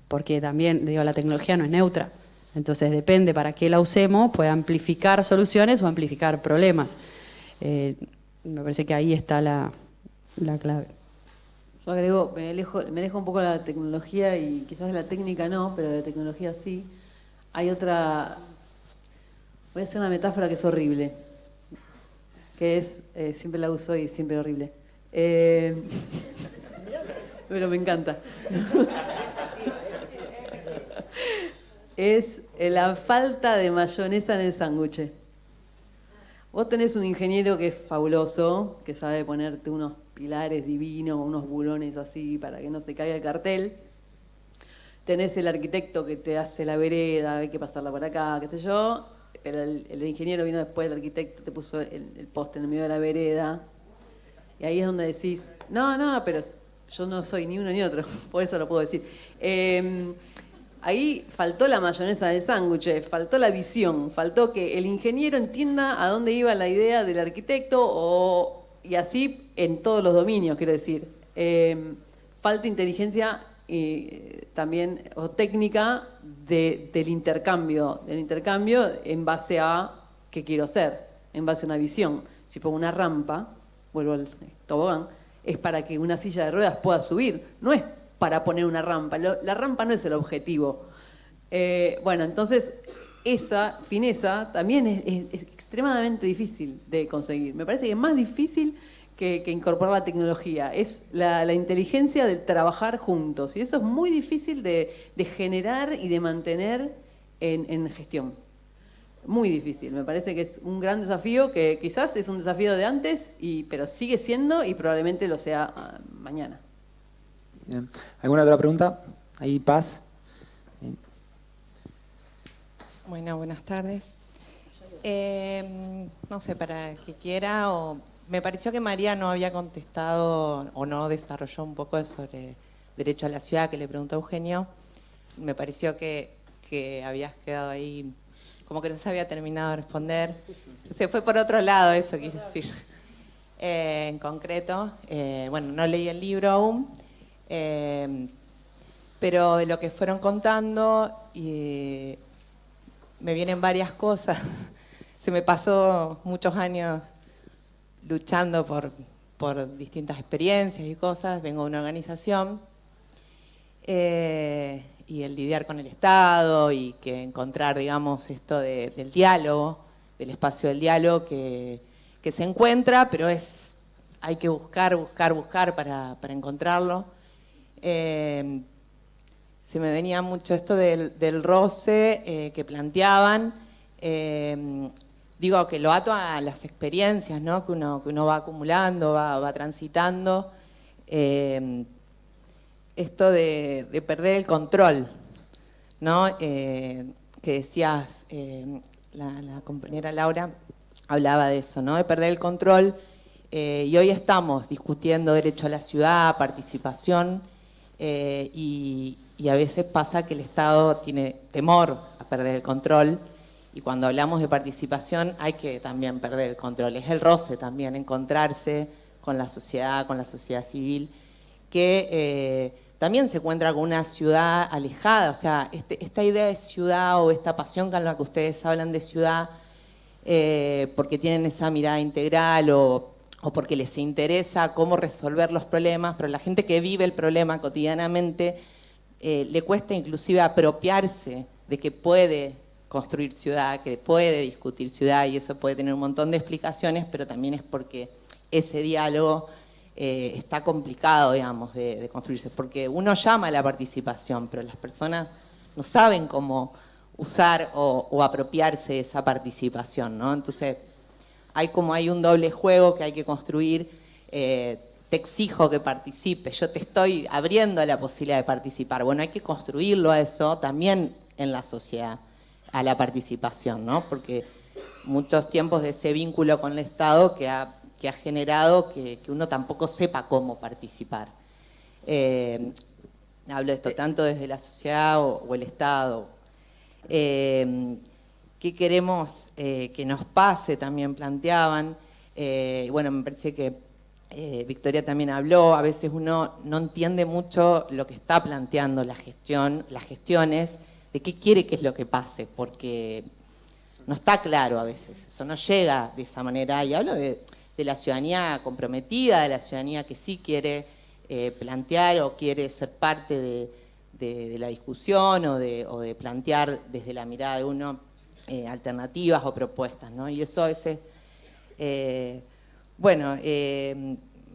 Porque también, digo, la tecnología no es neutra. Entonces depende para qué la usemos, puede amplificar soluciones o amplificar problemas. Me parece que ahí está la clave. Yo agrego, me dejo un poco la tecnología y quizás de la técnica no, pero de tecnología sí. Hay otra, voy a hacer una metáfora que es horrible, que es, siempre la uso y siempre horrible. Pero me encanta. Es la falta de mayonesa en el sándwich. Vos tenés un ingeniero que es fabuloso, que sabe ponerte unos pilares divinos, unos bulones así para que no se caiga el cartel. Tenés el arquitecto que te hace la vereda, hay que pasarla por acá, qué sé yo. Pero el ingeniero vino después, el arquitecto te puso el poste en el medio de la vereda. Y ahí es donde decís, no, pero yo no soy ni uno ni otro, por eso lo puedo decir. Ahí faltó la mayonesa del sándwich, faltó la visión, faltó que el ingeniero entienda a dónde iba la idea del arquitecto y así en todos los dominios, quiero decir. Falta inteligencia también o técnica del intercambio en base a qué quiero hacer, en base a una visión. Si pongo una rampa, vuelvo al tobogán, es para que una silla de ruedas pueda subir, no es para poner una rampa. La rampa no es el objetivo. Bueno, entonces esa fineza también es extremadamente difícil de conseguir. Me parece que es más difícil que incorporar la tecnología. Es la inteligencia de trabajar juntos. Y eso es muy difícil de generar y de mantener en gestión. Muy difícil. Me parece que es un gran desafío que quizás es un desafío de antes, pero sigue siendo y probablemente lo sea mañana. Bien. ¿Alguna otra pregunta? Ahí, Paz. Bien. Bueno, buenas tardes. No sé, para el que quiera, me pareció que María no había contestado o no desarrolló un poco sobre derecho a la ciudad que le preguntó Eugenio. Me pareció que habías quedado ahí, como que no se había terminado de responder. Se fue por otro lado, eso quise decir. En concreto, bueno, no leí el libro aún. Pero de lo que fueron contando me vienen varias cosas. Se me pasó muchos años luchando por distintas experiencias y cosas. Vengo de una organización y el lidiar con el Estado y que encontrar, digamos, esto del diálogo, del espacio del diálogo que se encuentra, pero hay que buscar para encontrarlo. Se me venía mucho esto del roce que planteaban. Digo que lo ato a las experiencias, ¿no? que uno va acumulando, va transitando. Esto de perder el control, ¿no? Que decías, la compañera Laura hablaba de eso, ¿no? De perder el control. Y hoy estamos discutiendo derecho a la ciudad, participación. Y a veces pasa que el Estado tiene temor a perder el control y cuando hablamos de participación hay que también perder el control. Es el roce también, encontrarse con la sociedad civil, que también se encuentra con una ciudad alejada. O sea, esta idea de ciudad o esta pasión con la que ustedes hablan de ciudad, porque tienen esa mirada integral o porque les interesa cómo resolver los problemas, pero la gente que vive el problema cotidianamente le cuesta inclusive apropiarse de que puede construir ciudad, que puede discutir ciudad, y eso puede tener un montón de explicaciones, pero también es porque ese diálogo está complicado, digamos, de construirse, porque uno llama a la participación, pero las personas no saben cómo usar o apropiarse de esa participación, ¿no? Entonces, hay un doble juego que hay que construir. Te exijo que participes, yo te estoy abriendo la posibilidad de participar. Bueno, hay que construirlo a eso también en la sociedad, a la participación, ¿no? Porque muchos tiempos de ese vínculo con el Estado que ha generado que uno tampoco sepa cómo participar. Hablo de esto tanto desde la sociedad o el Estado. ¿Qué queremos que nos pase? También planteaban. Bueno, me parece que Victoria también habló. A veces uno no entiende mucho lo que está planteando las gestiones, de qué quiere que es lo que pase, porque no está claro a veces. Eso no llega de esa manera. Y hablo de la ciudadanía comprometida, de la ciudadanía que sí quiere plantear o quiere ser parte de la discusión o de plantear desde la mirada de uno alternativas o propuestas, ¿no? Y eso a veces, bueno,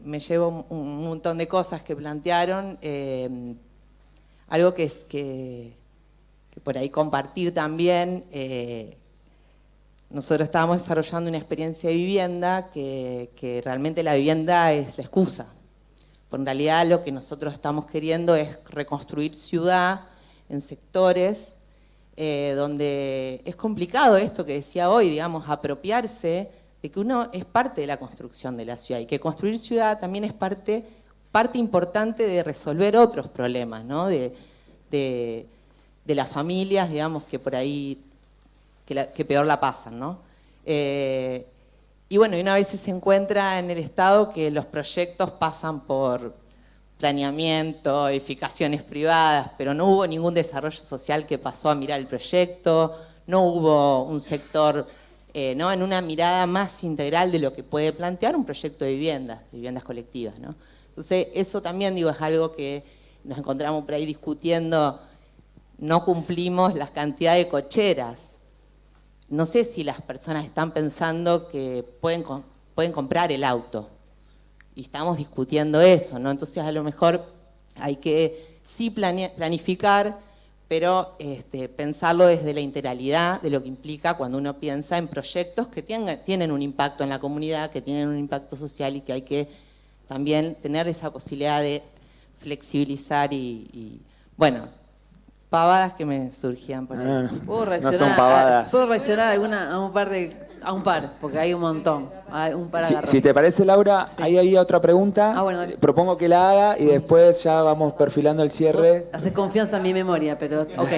me llevo un montón de cosas que plantearon, algo que por ahí compartir también. Nosotros estábamos desarrollando una experiencia de vivienda que realmente la vivienda es la excusa. Pero en realidad lo que nosotros estamos queriendo es reconstruir ciudad en sectores donde es complicado esto que decía hoy, digamos, apropiarse de que uno es parte de la construcción de la ciudad y que construir ciudad también es parte importante de resolver otros problemas, ¿no? De las familias, digamos, que por ahí que peor la pasan, ¿no? Y bueno, y una vez se encuentra en el Estado que los proyectos pasan por planeamiento, edificaciones privadas, pero no hubo ningún desarrollo social que pasó a mirar el proyecto, no hubo un sector, ¿no? En una mirada más integral de lo que puede plantear un proyecto de viviendas colectivas, ¿no? Entonces, eso también, digo, es algo que nos encontramos por ahí discutiendo. No cumplimos las cantidades de cocheras. No sé si las personas están pensando que pueden comprar el auto. Y estamos discutiendo eso, ¿no? Entonces, a lo mejor hay que sí planificar, pero pensarlo desde la integralidad de lo que implica cuando uno piensa en proyectos que tienen un impacto en la comunidad, que tienen un impacto social y que hay que también tener esa posibilidad de flexibilizar y bueno, pavadas que me surgían por ahí. ¿Puedo reaccionar? No son pavadas. ¿Puedo reaccionar a un par? Porque hay un montón. Hay un par agarrón. Si te parece, Laura, sí. Ahí había otra pregunta. Bueno, dale. Propongo que la haga y después ya vamos perfilando el cierre. Vos haces confianza en mi memoria, pero ok.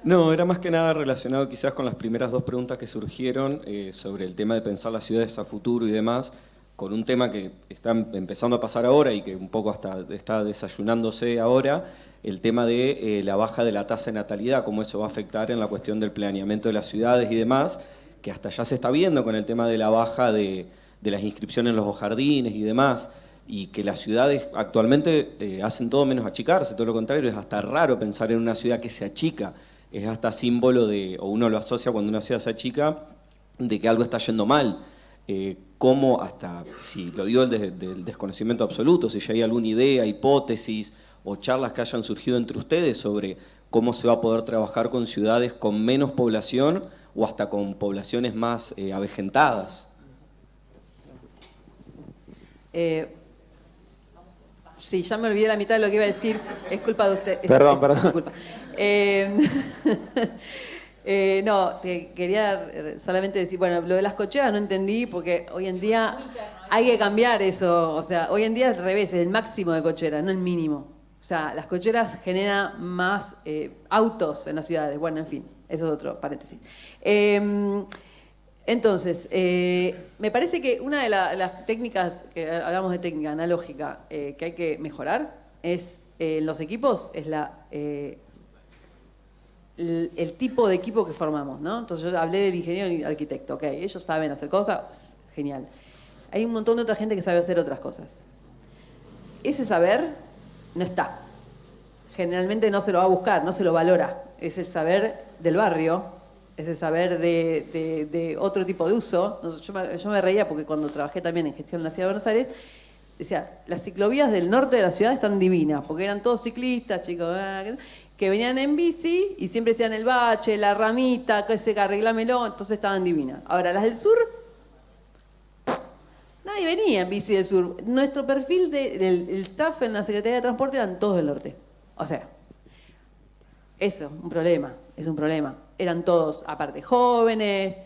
No, era más que nada relacionado quizás con las primeras dos preguntas que surgieron sobre el tema de pensar las ciudades a futuro y demás, con un tema que está empezando a pasar ahora y que un poco hasta está desayunándose ahora, el tema de la baja de la tasa de natalidad, cómo eso va a afectar en la cuestión del planeamiento de las ciudades y demás, que hasta ya se está viendo con el tema de la baja de las inscripciones en los jardines y demás, y que las ciudades actualmente hacen todo menos achicarse, todo lo contrario, es hasta raro pensar en una ciudad que se achica, es hasta símbolo de, o uno lo asocia cuando una ciudad se achica, de que algo está yendo mal. Cómo hasta, si lo digo del desconocimiento absoluto, si ya hay alguna idea, hipótesis o charlas que hayan surgido entre ustedes sobre cómo se va a poder trabajar con ciudades con menos población o hasta con poblaciones más avejentadas. Sí, ya me olvidé la mitad de lo que iba a decir. Es culpa de usted. Perdón. Disculpa. No, te quería solamente decir, bueno, lo de las cocheras no entendí porque hoy en día hay que cambiar eso. O sea, hoy en día es al revés, es el máximo de cocheras, no el mínimo. O sea, las cocheras generan más autos en las ciudades. Bueno, en fin, eso es otro paréntesis. Entonces, me parece que una de las técnicas, que hablamos de técnica analógica, que hay que mejorar es en los equipos, es el tipo de equipo que formamos, ¿no? Entonces yo hablé del ingeniero y arquitecto, ok, ellos saben hacer cosas, genial. Hay un montón de otra gente que sabe hacer otras cosas. Ese saber no está. generalmente no se lo va a buscar, no se lo valora. Es el saber del barrio, es el saber de otro tipo de uso. Yo me reía porque cuando trabajé también en gestión en la Ciudad de Buenos Aires, decía, las ciclovías del norte de la ciudad están divinas, porque eran todos ciclistas, chicos, que venían en bici y siempre decían el bache, la ramita, que se arreglámelo, entonces estaban divinas. Ahora, las del sur, nadie venía en bici del sur. Nuestro perfil del staff en la Secretaría de Transporte eran todos del norte. O sea, eso, es un problema. Eran todos, aparte, jóvenes,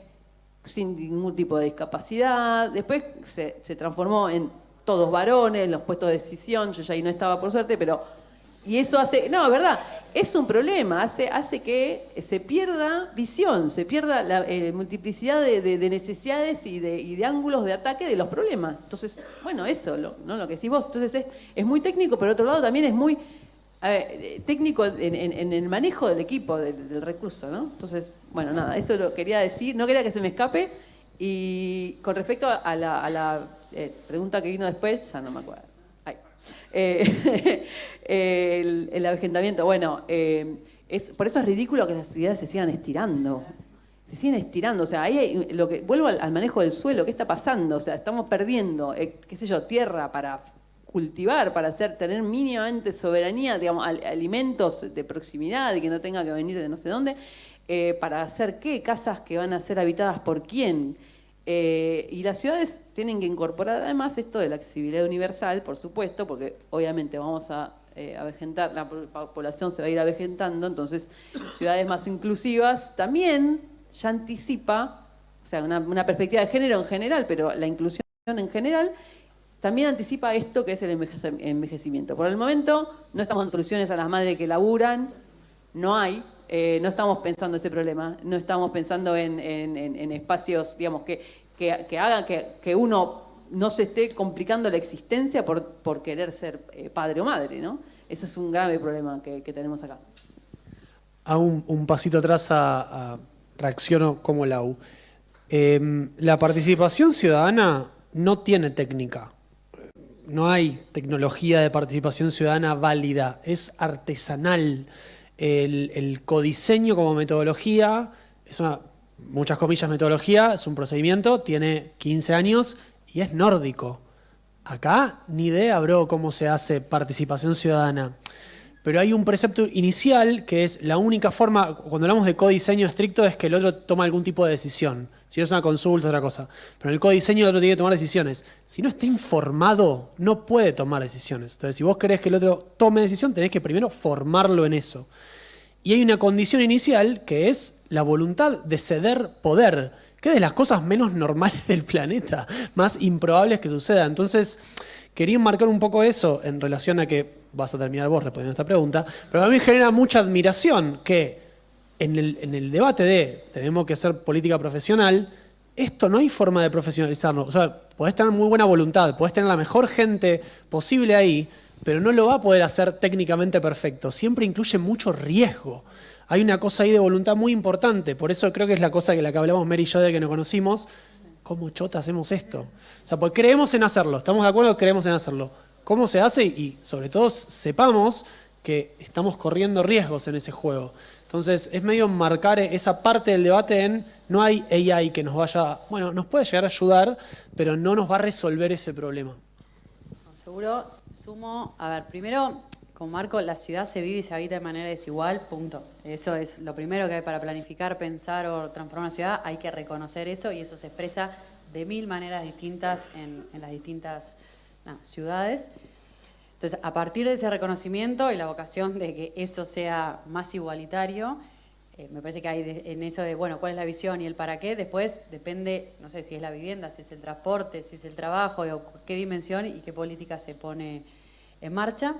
sin ningún tipo de discapacidad. Después se transformó en todos varones, los puestos de decisión. Yo ya ahí no estaba, por suerte, pero... Y eso hace... No, es verdad, es un problema. Hace que se pierda visión, se pierda la multiplicidad de necesidades y de ángulos de ataque de los problemas. Entonces, bueno, eso, ¿no? Lo que decís vos. Entonces es muy técnico, pero por otro lado también es muy... técnico en el manejo del equipo, del recurso, ¿no? Entonces, bueno, nada, eso lo quería decir, no quería que se me escape. Y con respecto a la pregunta que vino después, ya no me acuerdo. El avejentamiento, bueno, por eso es ridículo que las ciudades se sigan estirando. Se siguen estirando, o sea, ahí vuelvo al manejo del suelo, ¿qué está pasando? O sea, estamos perdiendo, qué sé yo, tierra para cultivar, para tener mínimamente soberanía, digamos, alimentos de proximidad y que no tenga que venir de no sé dónde, para hacer qué, casas que van a ser habitadas por quién. Y las ciudades tienen que incorporar además esto de la accesibilidad universal, por supuesto, porque obviamente vamos a avejentar, la población se va a ir avejentando, entonces ciudades más inclusivas también ya anticipa, o sea, una perspectiva de género en general, pero la inclusión en general también anticipa esto que es el envejecimiento. Por el momento no estamos dando soluciones a las madres que laburan, no hay, no estamos pensando ese problema, no estamos pensando en espacios, digamos, que hagan que uno no se esté complicando la existencia por querer ser padre o madre, ¿no? Eso es un grave problema que tenemos acá. Hago un pasito atrás reacciono como Lau. La participación ciudadana no tiene técnica. No hay tecnología de participación ciudadana válida, es artesanal. El codiseño como metodología, es una, muchas comillas metodología, es un procedimiento, tiene 15 años y es nórdico. Acá ni idea, bro, cómo se hace participación ciudadana. Pero hay un precepto inicial que es la única forma, cuando hablamos de codiseño estricto, es que el otro toma algún tipo de decisión. Si no es una consulta, otra cosa. Pero en el codiseño el otro tiene que tomar decisiones. Si no está informado, no puede tomar decisiones. Entonces, si vos querés que el otro tome decisión, tenés que primero formarlo en eso. Y hay una condición inicial que es la voluntad de ceder poder, que es de las cosas menos normales del planeta, más improbables que suceda. Entonces, quería marcar un poco eso en relación a que, vas a terminar vos respondiendo a esta pregunta, pero a mí me genera mucha admiración que en el debate de tenemos que hacer política profesional, esto no hay forma de profesionalizarlo. O sea, podés tener muy buena voluntad, podés tener la mejor gente posible ahí, pero no lo va a poder hacer técnicamente perfecto. Siempre incluye mucho riesgo. Hay una cosa ahí de voluntad muy importante. Por eso creo que es la cosa que la que hablamos Mary y yo de que nos conocimos. ¿Cómo chota hacemos esto? O sea, pues creemos en hacerlo. ¿Estamos de acuerdo? Creemos en hacerlo. ¿Cómo se hace? Y sobre todo sepamos que estamos corriendo riesgos en ese juego. Entonces es medio marcar esa parte del debate en no hay AI que nos vaya, bueno, nos puede llegar a ayudar, pero no nos va a resolver ese problema. Seguro, sumo, a ver, primero, como marco, la ciudad se vive y se habita de manera desigual, punto. Eso es lo primero que hay para planificar, pensar o transformar una ciudad, hay que reconocer eso y eso se expresa de 1000 maneras distintas en las distintas ciudades. Entonces, a partir de ese reconocimiento y la vocación de que eso sea más igualitario, me parece que hay en eso de, bueno, cuál es la visión y el para qué, después depende, no sé, si es la vivienda, si es el transporte, si es el trabajo, o qué dimensión y qué política se pone en marcha.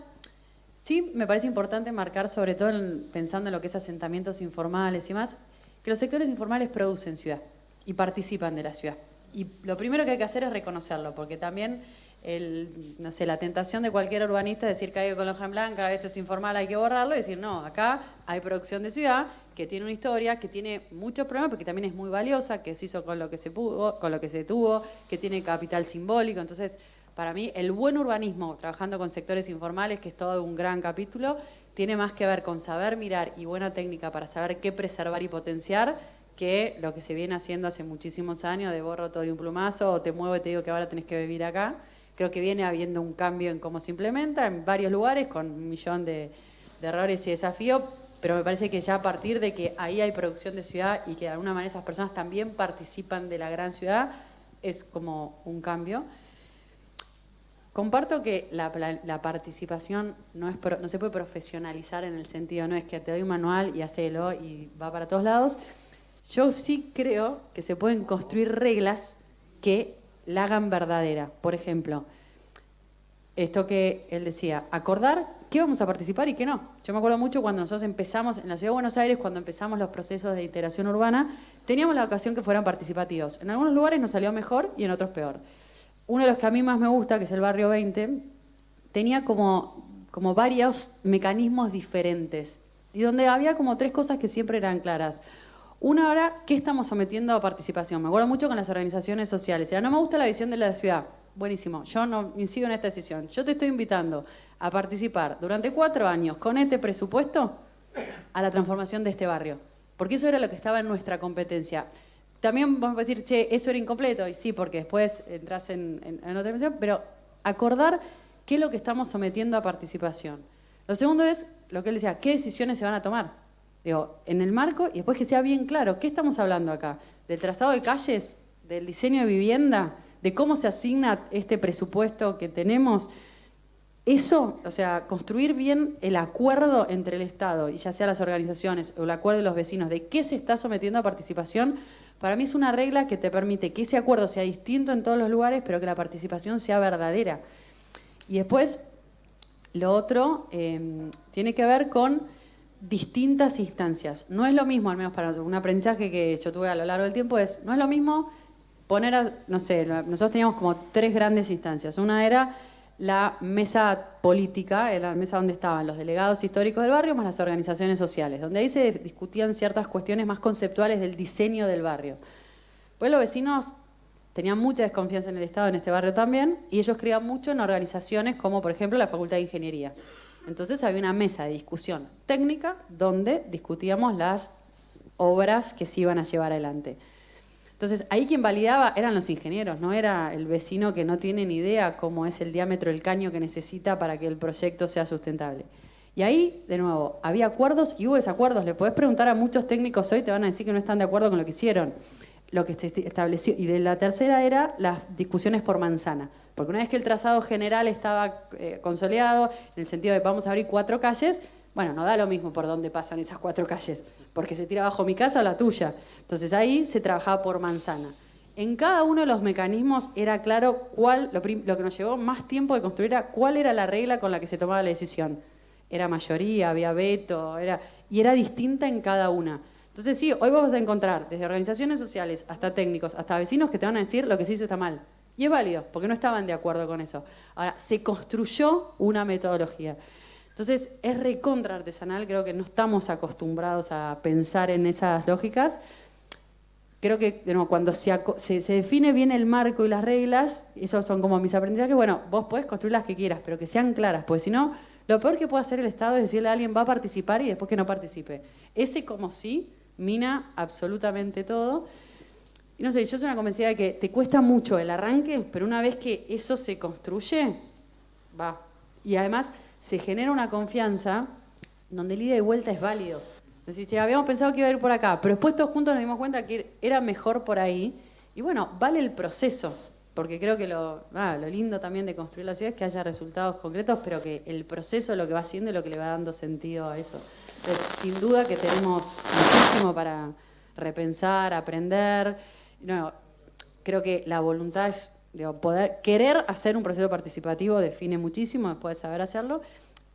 Sí, me parece importante marcar, sobre todo pensando en lo que es asentamientos informales y más, que los sectores informales producen ciudad y participan de la ciudad. Y lo primero que hay que hacer es reconocerlo, porque también no sé, la tentación de cualquier urbanista es decir que hay con la hoja en blanca, esto es informal, hay que borrarlo, y decir, no, acá hay producción de ciudad que tiene una historia, que tiene muchos problemas, pero que también es muy valiosa, que se hizo con lo que se pudo, con lo que se tuvo, que tiene capital simbólico. Entonces, para mí, el buen urbanismo, trabajando con sectores informales, que es todo un gran capítulo, tiene más que ver con saber mirar y buena técnica para saber qué preservar y potenciar que lo que se viene haciendo hace muchísimos años de borro todo de un plumazo o te muevo y te digo que ahora tenés que vivir acá. Creo que viene habiendo un cambio en cómo se implementa en varios lugares con un millón de errores y desafíos, pero me parece que ya a partir de que ahí hay producción de ciudad y que de alguna manera esas personas también participan de la gran ciudad, es como un cambio. Comparto que la participación no se puede profesionalizar en el sentido, no es que te doy un manual y hacelo y va para todos lados. Yo sí creo que se pueden construir reglas que la hagan verdadera. Por ejemplo, esto que él decía, acordar qué vamos a participar y qué no. Yo me acuerdo mucho cuando nosotros empezamos en la Ciudad de Buenos Aires, cuando empezamos los procesos de integración urbana, teníamos la ocasión que fueran participativos. En algunos lugares nos salió mejor y en otros peor. Uno de los que a mí más me gusta, que es el Barrio 20, tenía como varios mecanismos diferentes y donde había como 3 cosas que siempre eran claras. Una era, ¿qué estamos sometiendo a participación? Me acuerdo mucho con las organizaciones sociales. Era, no me gusta la visión de la ciudad. Buenísimo, yo no incido en esta decisión. Yo te estoy invitando a participar durante 4 años con este presupuesto a la transformación de este barrio. Porque eso era lo que estaba en nuestra competencia. También vamos a decir, che, eso era incompleto, y sí, porque después entras en otra dimensión, pero acordar qué es lo que estamos sometiendo a participación. Lo segundo es, lo que él decía, qué decisiones se van a tomar. Digo, en el marco, y después que sea bien claro, ¿qué estamos hablando acá? ¿Del trazado de calles? ¿Del diseño de vivienda? ¿De cómo se asigna este presupuesto que tenemos? Eso, o sea, construir bien el acuerdo entre el Estado, y ya sea las organizaciones o el acuerdo de los vecinos, de qué se está sometiendo a participación, para mí es una regla que te permite que ese acuerdo sea distinto en todos los lugares, pero que la participación sea verdadera. Y después, lo otro tiene que ver con distintas instancias. No es lo mismo, al menos para un aprendizaje que yo tuve a lo largo del tiempo, no es lo mismo poner, no sé, nosotros teníamos como 3 grandes instancias. Una era la mesa política, la mesa donde estaban los delegados históricos del barrio más las organizaciones sociales, donde ahí se discutían ciertas cuestiones más conceptuales del diseño del barrio. Pues los vecinos tenían mucha desconfianza en el Estado, en este barrio también, y ellos creían mucho en organizaciones como, por ejemplo, la Facultad de Ingeniería. Entonces había una mesa de discusión técnica donde discutíamos las obras que se iban a llevar adelante. Entonces, ahí quien validaba eran los ingenieros, no era el vecino que no tiene ni idea cómo es el diámetro del caño que necesita para que el proyecto sea sustentable. Y ahí, de nuevo, había acuerdos y hubo desacuerdos. Le podés preguntar a muchos técnicos hoy, te van a decir que no están de acuerdo con lo que hicieron, lo que se estableció. Y de la tercera era las discusiones por manzana. Porque una vez que el trazado general estaba consolidado, en el sentido de vamos a abrir 4 calles, bueno, no da lo mismo por dónde pasan esas 4 calles, porque se tira bajo mi casa o la tuya. Entonces ahí se trabajaba por manzana. En cada uno de los mecanismos era claro lo que nos llevó más tiempo de construir era cuál era la regla con la que se tomaba la decisión. Era mayoría, había veto, y era distinta en cada una. Entonces sí, hoy vamos a encontrar desde organizaciones sociales hasta técnicos, hasta vecinos que te van a decir lo que se hizo está mal. Y es válido, porque no estaban de acuerdo con eso. Ahora, se construyó una metodología. Entonces, es recontra artesanal, creo que no estamos acostumbrados a pensar en esas lógicas. Creo que cuando se define bien el marco y las reglas, esos son como mis aprendizajes, bueno, vos podés construir las que quieras, pero que sean claras, porque si no, lo peor que puede hacer el Estado es decirle a alguien va a participar y después que no participe. Ese como sí mina absolutamente todo. Y no sé, yo soy una convencida de que te cuesta mucho el arranque, pero una vez que eso se construye, va. Y además se genera una confianza donde el ida y vuelta es válido. Decís, che, habíamos pensado que iba a ir por acá, pero después todos juntos nos dimos cuenta que era mejor por ahí. Y bueno, vale el proceso, porque creo que lo lindo también de construir la ciudad es que haya resultados concretos, pero que el proceso lo que va haciendo es lo que le va dando sentido a eso. Entonces, sin duda que tenemos muchísimo para repensar, aprender. No, creo que la voluntad es querer hacer un proceso participativo define muchísimo después de saber hacerlo.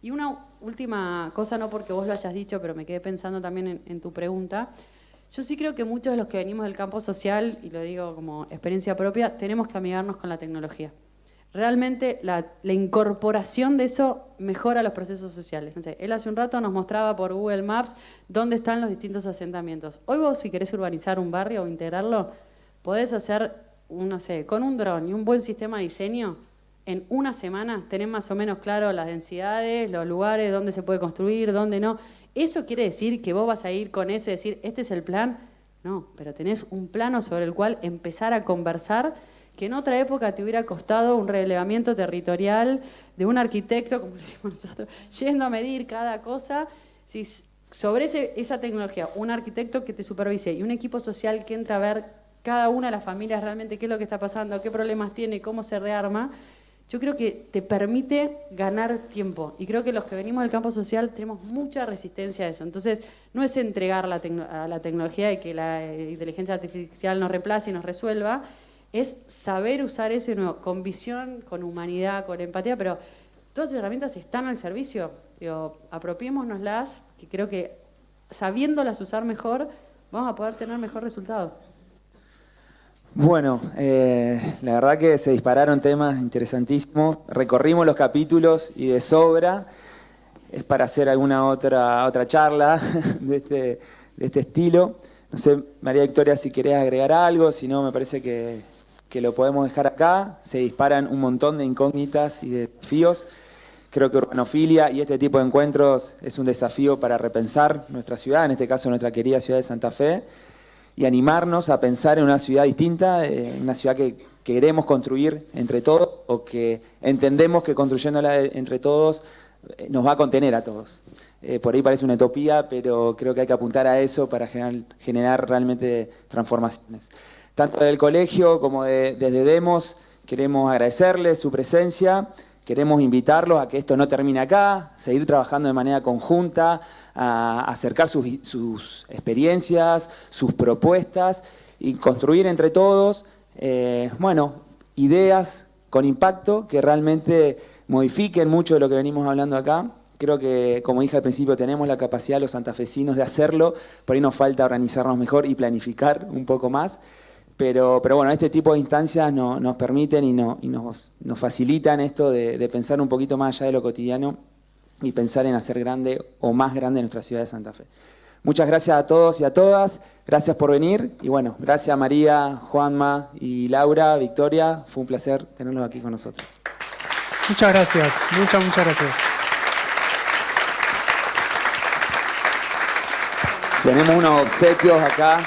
Y una última cosa, no porque vos lo hayas dicho, pero me quedé pensando también en tu pregunta. Yo sí creo que muchos de los que venimos del campo social, y lo digo como experiencia propia, tenemos que amigarnos con la tecnología. Realmente la incorporación de eso mejora los procesos sociales. No sé, él hace un rato nos mostraba por Google Maps dónde están los distintos asentamientos. Hoy vos, si querés urbanizar un barrio o integrarlo, podés hacer, no sé, con un dron y un buen sistema de diseño, en una semana tenés más o menos claro las densidades, los lugares, dónde se puede construir, dónde no. ¿Eso quiere decir que vos vas a ir con eso y decir, este es el plan? No, pero tenés un plano sobre el cual empezar a conversar que en otra época te hubiera costado un relevamiento territorial de un arquitecto, como decimos nosotros, yendo a medir cada cosa. Si sobre esa tecnología, un arquitecto que te supervise y un equipo social que entra a ver cada una de las familias realmente qué es lo que está pasando, qué problemas tiene, cómo se rearma, yo creo que te permite ganar tiempo. Y creo que los que venimos del campo social tenemos mucha resistencia a eso. Entonces, no es entregar a la tecnología y que la inteligencia artificial nos reemplace y nos resuelva, es saber usar eso de nuevo, con visión, con humanidad, con empatía, pero todas las herramientas están al servicio. Digo, apropiémonoslas, que creo que sabiéndolas usar mejor, vamos a poder tener mejor resultado. Bueno, la verdad que se dispararon temas interesantísimos. Recorrimos los capítulos y de sobra. Es para hacer alguna otra charla de este estilo. No sé, María Victoria, si querés agregar algo, si no, me parece que lo podemos dejar acá. Se disparan un montón de incógnitas y de desafíos. Creo que Urbanofilia y este tipo de encuentros es un desafío para repensar nuestra ciudad, en este caso nuestra querida ciudad de Santa Fe, y animarnos a pensar en una ciudad distinta, una ciudad que queremos construir entre todos o que entendemos que construyéndola entre todos nos va a contener a todos. Por ahí parece una utopía, pero creo que hay que apuntar a eso para generar realmente transformaciones. Tanto del colegio como desde Demos queremos agradecerles su presencia. Queremos invitarlos a que esto no termine acá, seguir trabajando de manera conjunta, a acercar sus experiencias, sus propuestas y construir entre todos, ideas con impacto que realmente modifiquen mucho de lo que venimos hablando acá. Creo que, como dije al principio, tenemos la capacidad los santafesinos de hacerlo, por ahí nos falta organizarnos mejor y planificar un poco más. Pero bueno, este tipo de instancias nos permiten y nos facilitan esto de pensar un poquito más allá de lo cotidiano y pensar en hacer grande o más grande nuestra ciudad de Santa Fe. Muchas gracias a todos y a todas, gracias por venir y bueno, gracias a María, Juanma y Laura, Victoria, fue un placer tenerlos aquí con nosotros. Muchas gracias, muchas gracias. Tenemos unos obsequios acá.